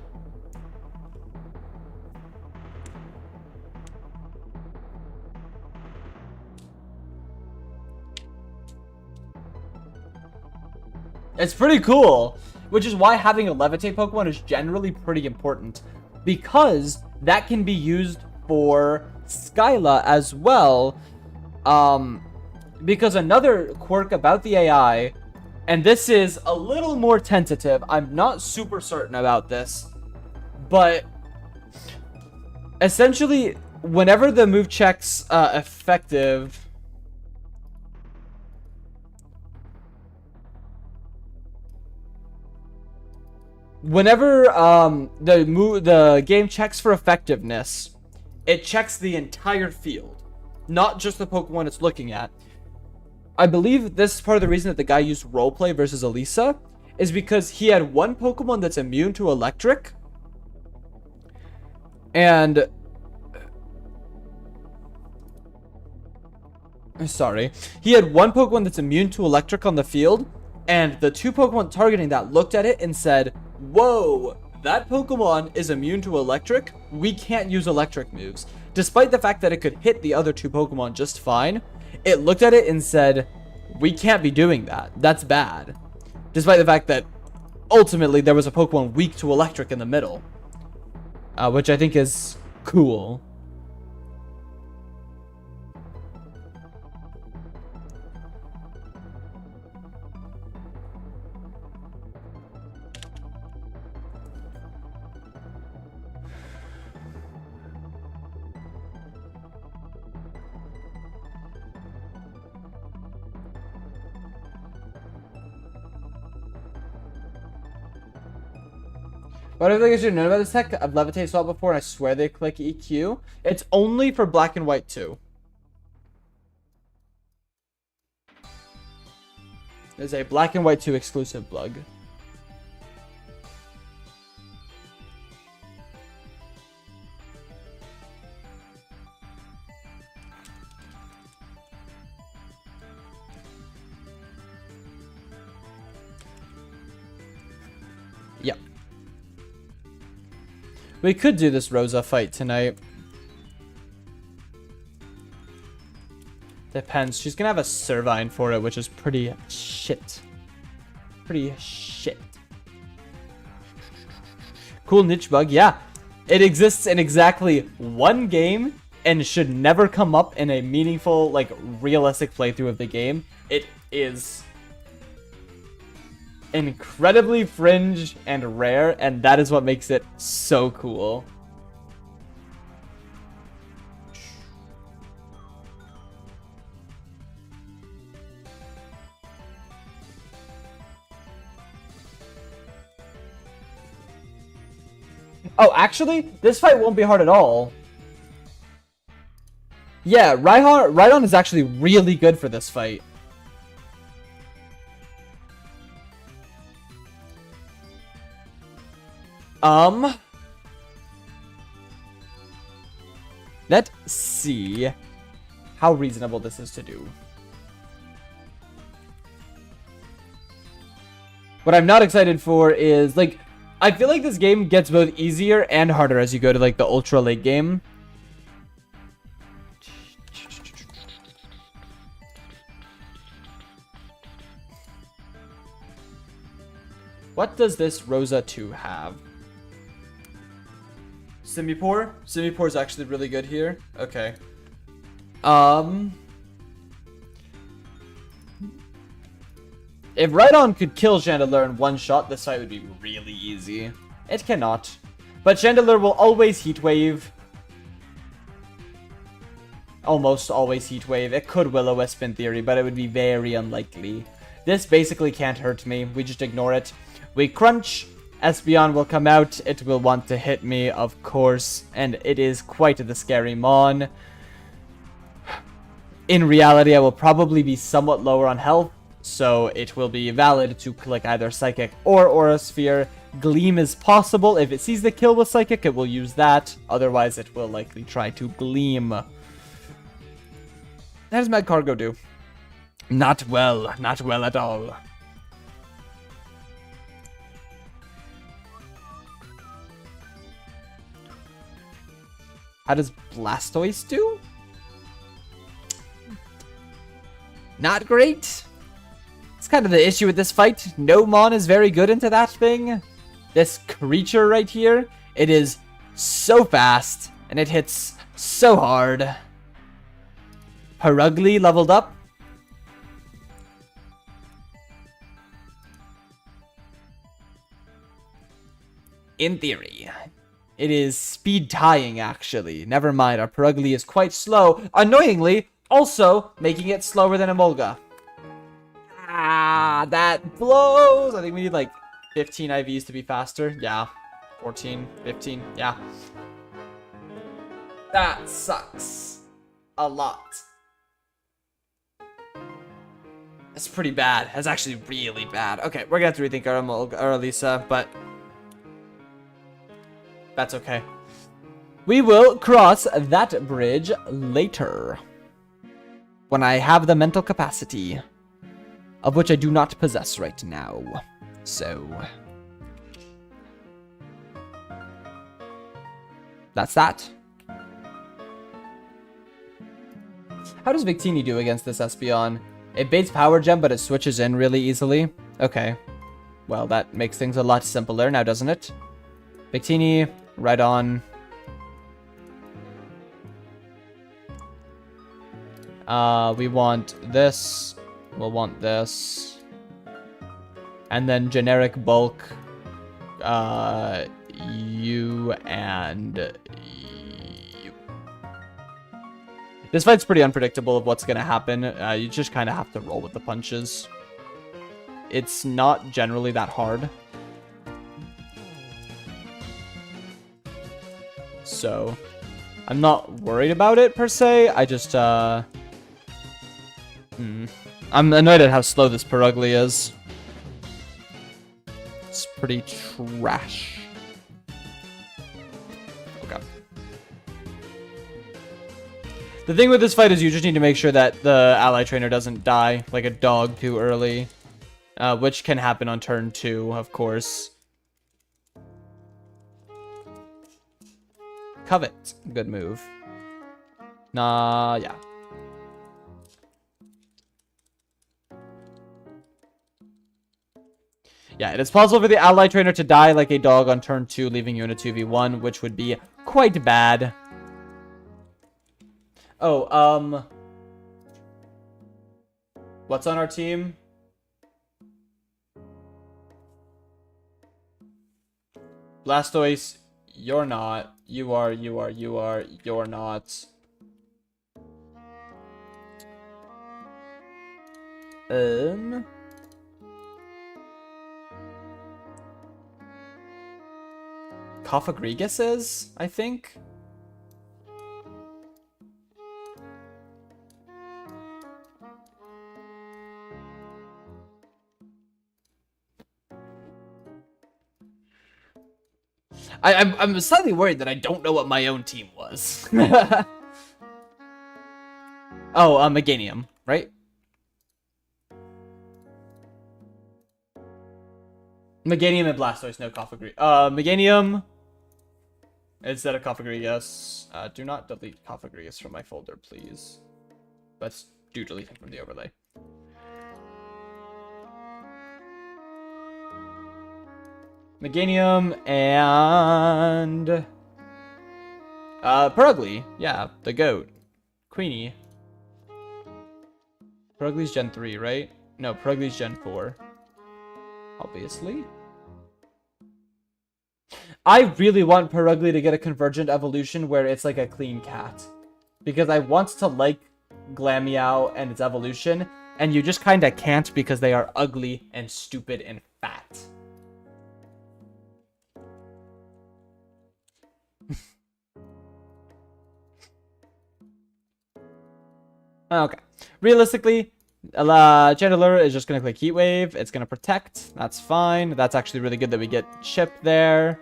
It's pretty cool, which is why having a Levitate Pokemon is generally pretty important, because that can be used for Skyla as well. Because another quirk about the AI, and this is a little more tentative, I'm not super certain about this, but essentially, whenever the move check's effective, whenever the game checks for effectiveness, it checks the entire field, not just the Pokemon it's looking at. I believe this is part of the reason that the guy used roleplay versus Elisa, is because he had one Pokemon that's immune to electric, and he had one Pokemon that's immune to electric on the field, and the two Pokemon targeting that looked at it and said, "Whoa, that Pokemon is immune to electric. We can't use electric moves." Despite the fact that it could hit the other two Pokemon just fine, it looked at it and said, "We can't be doing that. That's bad." Despite the fact that ultimately there was a Pokemon weak to electric in the middle, which I think is cool. But I think I should know about this tech. I've Levitate Swap before, and I swear they click EQ. It's only for Black and White 2. There's a Black and White 2 exclusive bug. Yep. We could do this Rosa fight tonight. Depends. She's gonna have a Servine for it, which is pretty shit. Pretty shit. Cool niche bug. Yeah. It exists in exactly one game and should never come up in a meaningful, like, realistic playthrough of the game. It is incredibly fringe and rare, and that is what makes it so cool. Oh, actually, this fight won't be hard at all. Yeah, Rhydon is actually really good for this fight. Let's see how reasonable this is to do. What I'm not excited for is, like, I feel like this game gets both easier and harder as you go to, like, the ultra late game. What does this Rosa 2 have? Simipour? Simipour is actually really good here. Okay. If Rhydon could kill Chandelure in one shot, this fight would be really easy. It cannot. But Chandelure will always Heat Wave. Almost always Heat Wave. It could Will-O-Wisp in theory, but it would be very unlikely. This basically can't hurt me. We just ignore it. We crunch. Espeon will come out. It will want to hit me, of course. And it is quite the scary Mon. In reality, I will probably be somewhat lower on health. So it will be valid to click either Psychic or Aura Sphere. Gleam is possible. If it sees the kill with Psychic, it will use that. Otherwise, it will likely try to Gleam. How does Mad Cargo do? Not well. Not well at all. How does Blastoise do? Not great. It's kind of the issue with this fight. No Mon is very good into that thing. This creature right here, it is so fast, and it hits so hard. Purugly leveled up. In theory. It is speed tying, actually. Never mind, our Purugly is quite slow. Annoyingly, also making it slower than Emolga. Ah, that blows. I think we need like 15 IVs to be faster. Yeah. 14, 15. Yeah. That sucks. A lot. That's pretty bad. That's actually really bad. Okay, we're gonna have to rethink our Elisa, but that's okay. We will cross that bridge later. When I have the mental capacity. Of which I do not possess right now. So that's that. How does Victini do against this Espeon? It baits Power Gem, but it switches in really easily. Okay. Well, that makes things a lot simpler now, doesn't it? Victini, right on. We want this. We'll want this. And then generic bulk. You and you. This fight's pretty unpredictable of what's going to happen. You just kind of have to roll with the punches. It's not generally that hard. So, I'm not worried about it per se. I just, I'm annoyed at how slow this Purugly is. It's pretty trash. Okay. The thing with this fight is you just need to make sure that the ally trainer doesn't die like a dog too early. Which can happen on turn 2, of course. Covet. Good move. Nah, yeah. Yeah, it is possible for the ally trainer to die like a dog on turn 2, leaving you in a 2v1, which would be quite bad. Oh, what's on our team? Blastoise, you're not. You are, you're not. Cofagrigus is, I think. I'm slightly worried that I don't know what my own team was. Oh, Meganium, right? Meganium and Blastoise, no Cofagrigus. Meganium instead of Cofagrigus. Do not delete Cofagrigus from my folder, please. Let's do delete him from the overlay. Meganium and Purugly. Yeah, the goat. Queenie. Purugly's Gen 3, right? No, Purugly's Gen 4. Obviously. I really want Purugly to get a convergent evolution where it's like a clean cat. Because I want to like Glameow and its evolution, and you just kinda can't because they are ugly and stupid and fat. Okay. Realistically, Chandelure is just going to click Heat Wave. It's going to protect. That's fine. That's actually really good that we get Chip there.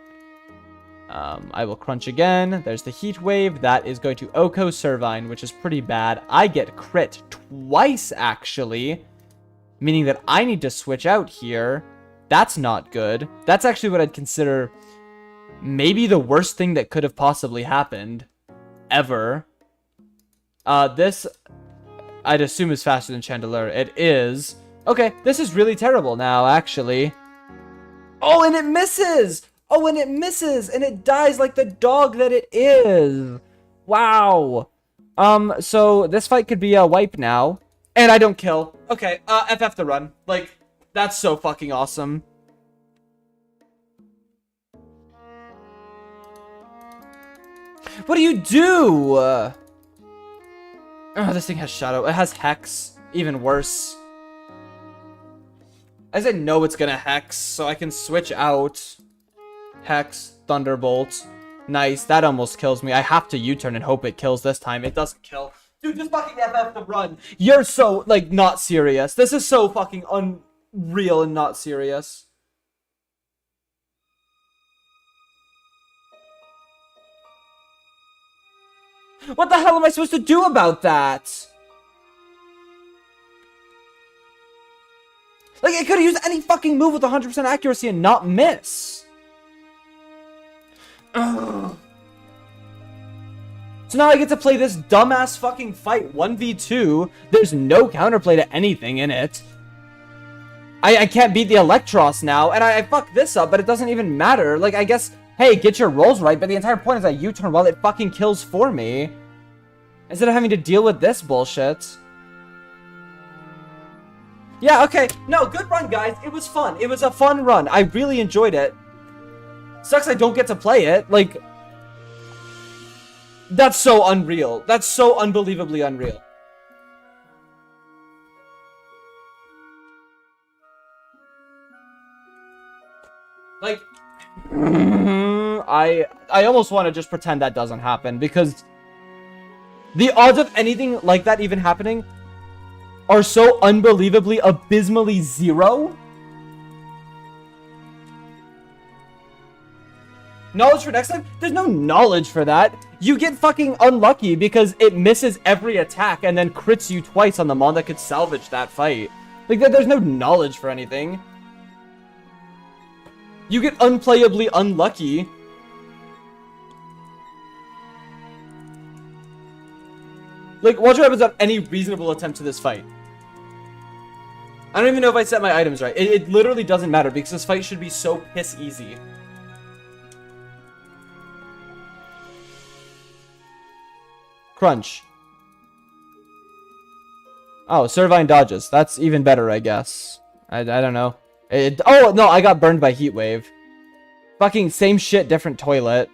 I will crunch again. There's the Heat Wave. That is going to Oko Servine, which is pretty bad. I get crit twice, actually. Meaning that I need to switch out here. That's not good. That's actually what I'd consider maybe the worst thing that could have possibly happened. Ever. This, I'd assume, is faster than Chandelure. It is. Okay, this is really terrible now, actually. Oh, and it misses! Oh, and it misses! And it dies like the dog that it is! Wow. So this fight could be a wipe now. And I don't kill. Okay, FF the run. Like, that's so fucking awesome. What do you do? Oh, this thing has Shadow. It has Hex. Even worse. I said no, it's gonna Hex, so I can switch out. Hex, Thunderbolt. Nice, that almost kills me. I have to U-turn and hope it kills this time. It doesn't kill. Dude, just fucking FF the run. You're so, like, not serious. This is so fucking unreal and not serious. What the hell am I supposed to do about that? Like, I could have used any fucking move with 100% accuracy and not miss. Ugh. So now I get to play this dumbass fucking fight 1v2. There's no counterplay to anything in it. I can't beat the Electros now, and I fucked this up, but it doesn't even matter. Like, I guess, hey, get your rolls right, but the entire point is I U-turn while it fucking kills for me. Instead of having to deal with this bullshit. Yeah, okay. No, good run, guys. It was fun. It was a fun run. I really enjoyed it. Sucks I don't get to play it. Like, that's so unreal. That's so unbelievably unreal. Like, I almost want to just pretend that doesn't happen, because the odds of anything like that even happening are so unbelievably, abysmally zero. Knowledge for next time? There's no knowledge for that. You get fucking unlucky because it misses every attack and then crits you twice on the mon that could salvage that fight. Like, there's no knowledge for anything. You get unplayably unlucky. Like, watch what happens on any reasonable attempt to this fight. I don't even know if I set my items right. It literally doesn't matter because this fight should be so piss easy. Crunch. Oh, Servine dodges. That's even better, I guess. I don't know. Oh, no, I got burned by Heat Wave. Fucking same shit, different toilet.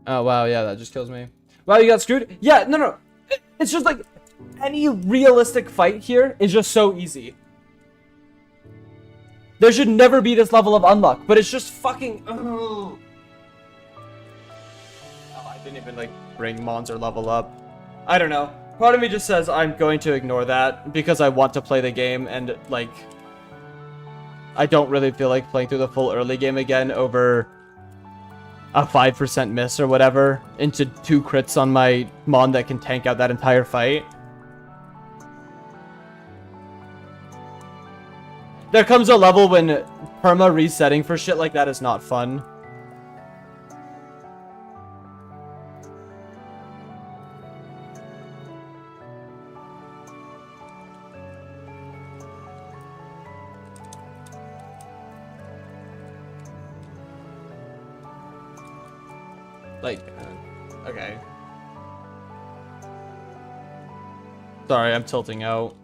Oh, wow, yeah, that just kills me. Wow, you got screwed? Yeah, no. It's just like, any realistic fight here is just so easy. There should never be this level of unluck, but it's just fucking... Oh, I didn't even, like, bring mons or level up. I don't know. Part of me just says I'm going to ignore that because I want to play the game and, like... I don't really feel like playing through the full early game again over a 5% miss or whatever into 2 crits on my Mon that can tank out that entire fight. There comes a level when perma resetting for shit like that is not fun. Like, okay. Sorry, I'm tilting out.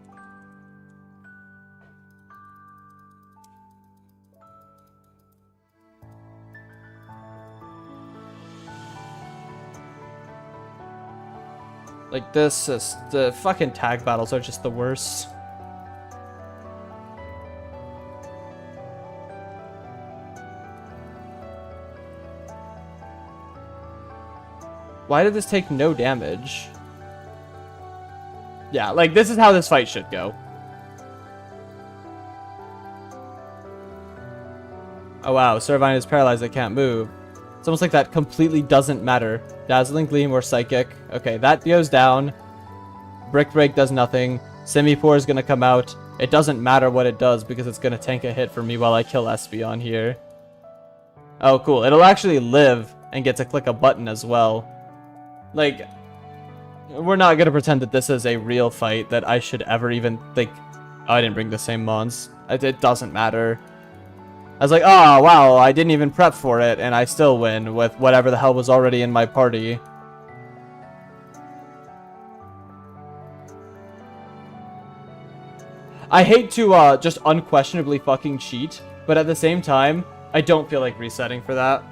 Like, this is... the fucking tag battles are just the worst. Why did this take no damage? Yeah, like, this is how this fight should go. Oh wow, Servine is paralyzed, I can't move. It's almost like that completely doesn't matter. Dazzling Gleam or Psychic. Okay, that goes down. Brick Break does nothing. Semi-Pour is gonna come out. It doesn't matter what it does because it's gonna tank a hit for me while I kill Espeon here. Oh, cool. It'll actually live and get to click a button as well. Like, we're not gonna pretend that this is a real fight that I should ever even think... Oh, I didn't bring the same mons. It doesn't matter. I was like, oh, wow, I didn't even prep for it, and I still win with whatever the hell was already in my party. I hate to just unquestionably fucking cheat, but at the same time, I don't feel like resetting for that.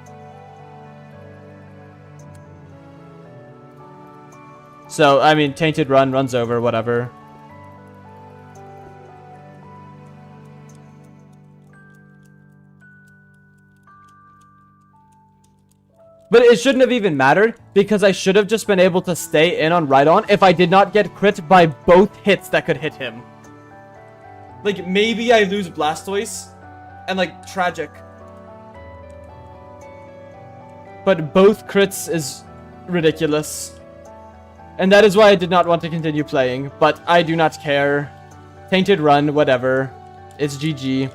So, I mean, Tainted Run runs over, whatever. But it shouldn't have even mattered, because I should have just been able to stay in on Rhydon if I did not get crit by both hits that could hit him. Like, maybe I lose Blastoise, and like, tragic. But both crits is ridiculous. And that is why I did not want to continue playing, but I do not care. Tainted Run, whatever. It's GG.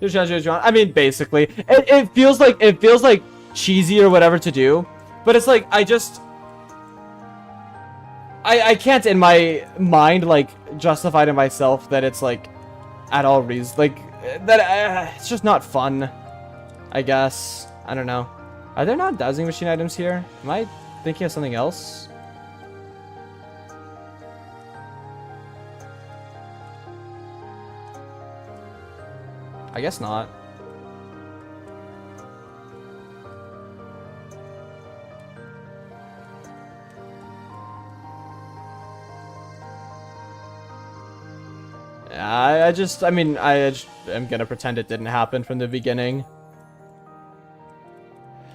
I mean, basically, it feels like cheesy or whatever to do, but it's like I can't in my mind like justify to myself that it's like at all reason like that. It's just not fun, I guess. I don't know. Are there not Dowsing Machine items here? Am I thinking of something else? I guess not. I mean, I just am gonna pretend it didn't happen from the beginning.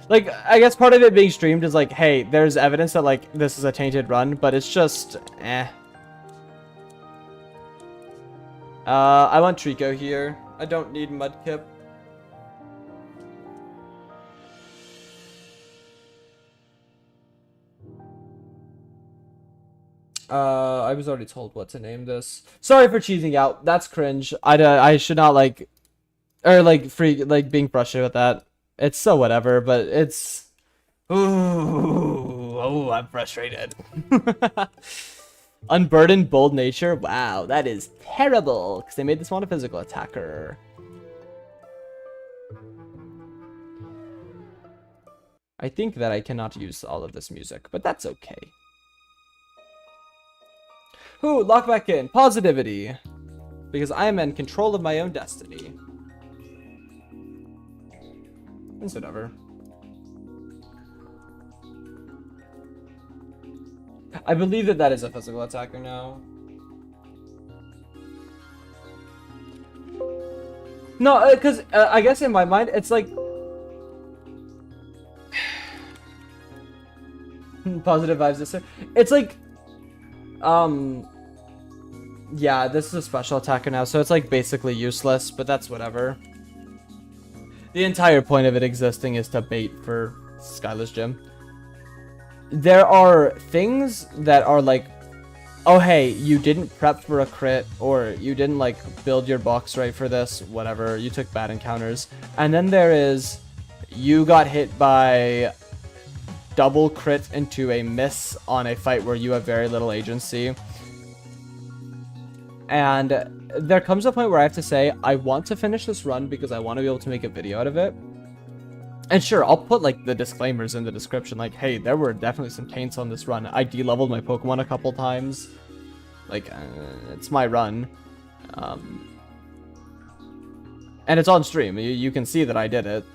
Like, I guess part of it being streamed is like, hey, there's evidence that, like, this is a tainted run, but it's just, eh. I want Trico here. I don't need Mudkip. I was already told what to name this. Sorry for cheesing out. That's cringe. I should not like, or like being frustrated with that. It's so whatever, but it's, ooh, I'm frustrated. Unburdened Bold Nature. Wow, that is terrible because they made this one a physical attacker. I think that I cannot use all of this music, but that's okay. Ooh, lock back in. Positivity. Because I am in control of my own destiny. It's whatever. I believe that that is a physical attacker now. No, because I guess in my mind, it's like... Positive vibes, this. It's like... Yeah, this is a special attacker now, so it's like basically useless, but that's whatever. The entire point of it existing is to bait for Skylar's gym. There are things that are like, oh hey, you didn't prep for a crit, or you didn't like build your box right for this, whatever, you took bad encounters. And then there is, you got hit by double crit into a miss on a fight where you have very little agency. And there comes a point where I have to say, I want to finish this run because I want to be able to make a video out of it. And sure, I'll put like the disclaimers in the description, like, hey, there were definitely some taints on this run. I de-leveled my Pokemon a couple times. Like, it's my run. And it's on stream. You can see that I did it.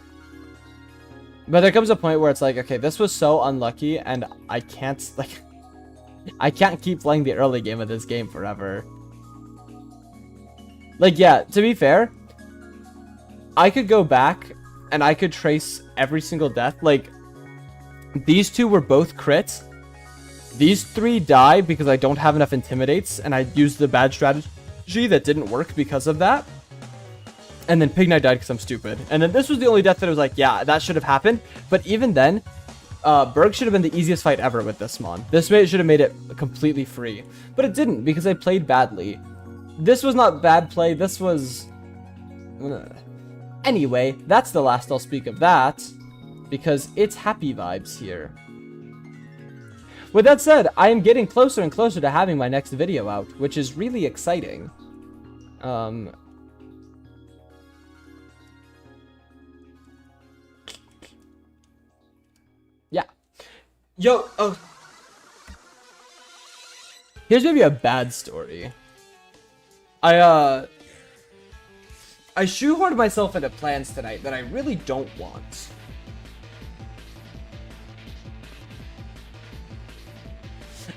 But there comes a point where it's like, okay, this was so unlucky, and I can't, like, I can't keep playing the early game of this game forever. Like, yeah, to be fair, I could go back and I could trace every single death. Like, these two were both crits. These three die because I don't have enough Intimidates, and I used the bad strategy that didn't work because of that. And then Pignite died because I'm stupid. And then this was the only death that I was like, yeah, that should have happened. But even then, Berg should have been the easiest fight ever with this Mon. This should have made it completely free. But it didn't, because I played badly. This was not bad play, this was... Anyway, that's the last I'll speak of that, because it's happy vibes here. With that said, I am getting closer and closer to having my next video out, which is really exciting. Yeah. Yo, oh. Here's maybe a bad story. I shoehorned myself into plans tonight that I really don't want.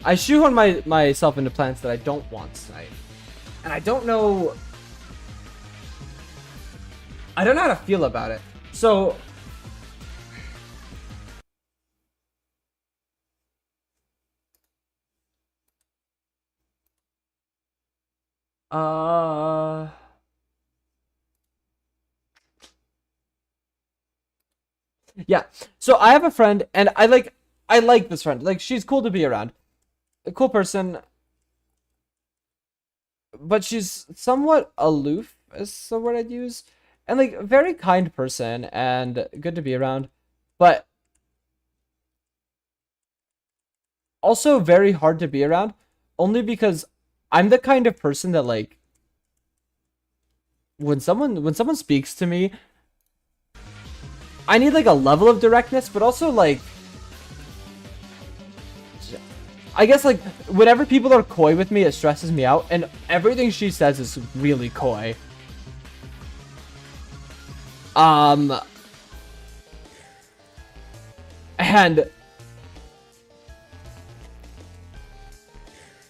I shoehorned myself into plans that I don't want tonight. And I don't know how to feel about it. So... Yeah, so I have a friend, and I like this friend. Like, she's cool to be around. A cool person. But she's somewhat aloof, is the word I'd use. And, like, very kind person, and good to be around. But also very hard to be around, only because I'm the kind of person that, like, when someone speaks to me, I need, like, a level of directness, but also, like, I guess, like, whenever people are coy with me, it stresses me out, and everything she says is really coy. And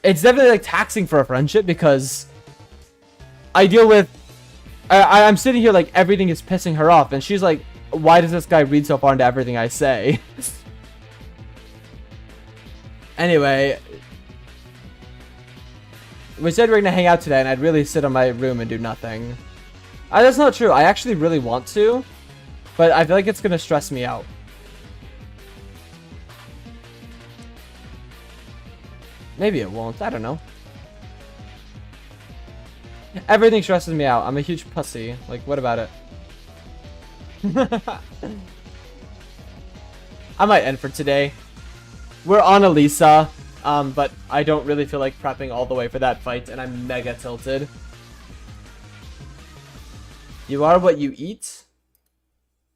it's definitely, like, taxing for a friendship, because I deal with, I'm sitting here, like, everything is pissing her off, and she's like, why does this guy read so far into everything I say? Anyway, we said we were gonna hang out today, and I'd really sit in my room and do nothing. That's not true. I actually really want to, but I feel like it's gonna stress me out. Maybe it won't. I don't know. Everything stresses me out. I'm a huge pussy. Like, what about it? I might end for today. We're on Elisa, but I don't really feel like prepping all the way for that fight, and I'm mega tilted. You are what you eat?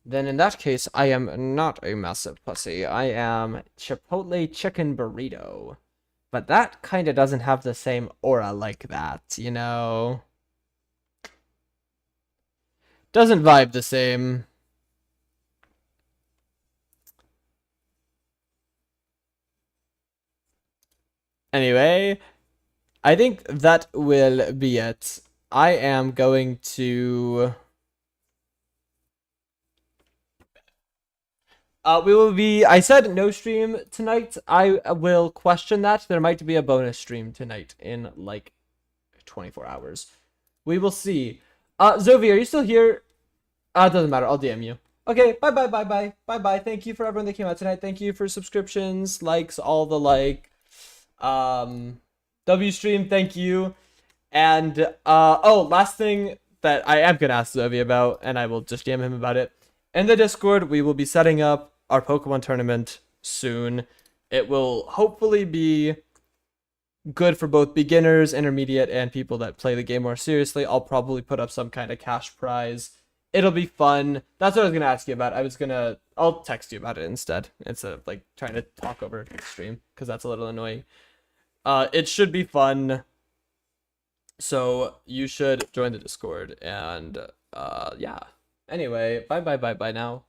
Then in that case, I am not a massive pussy. I am Chipotle chicken burrito. But that kind of doesn't have the same aura like that, you know? Doesn't vibe the same. Anyway, I think that will be it. I am going to... we will be... I said no stream tonight. I will question that. There might be a bonus stream tonight in, like, 24 hours. We will see. Zovi, are you still here? It doesn't matter. I'll DM you. Okay, bye-bye, bye-bye, bye-bye. Thank you for everyone that came out tonight. Thank you for subscriptions, likes, all the like. W stream, thank you. And oh, last thing that I am gonna ask Zovi about, and I will just DM him about it. In the Discord, we will be setting up our Pokemon tournament soon. It will hopefully be good for both beginners, intermediate, and people that play the game more seriously. I'll probably put up some kind of cash prize. It'll be fun. That's what I was gonna ask you about. I'll text you about it instead of like trying to talk over the stream, because that's a little annoying. It should be fun. So you should join the Discord, and yeah. Anyway, bye now.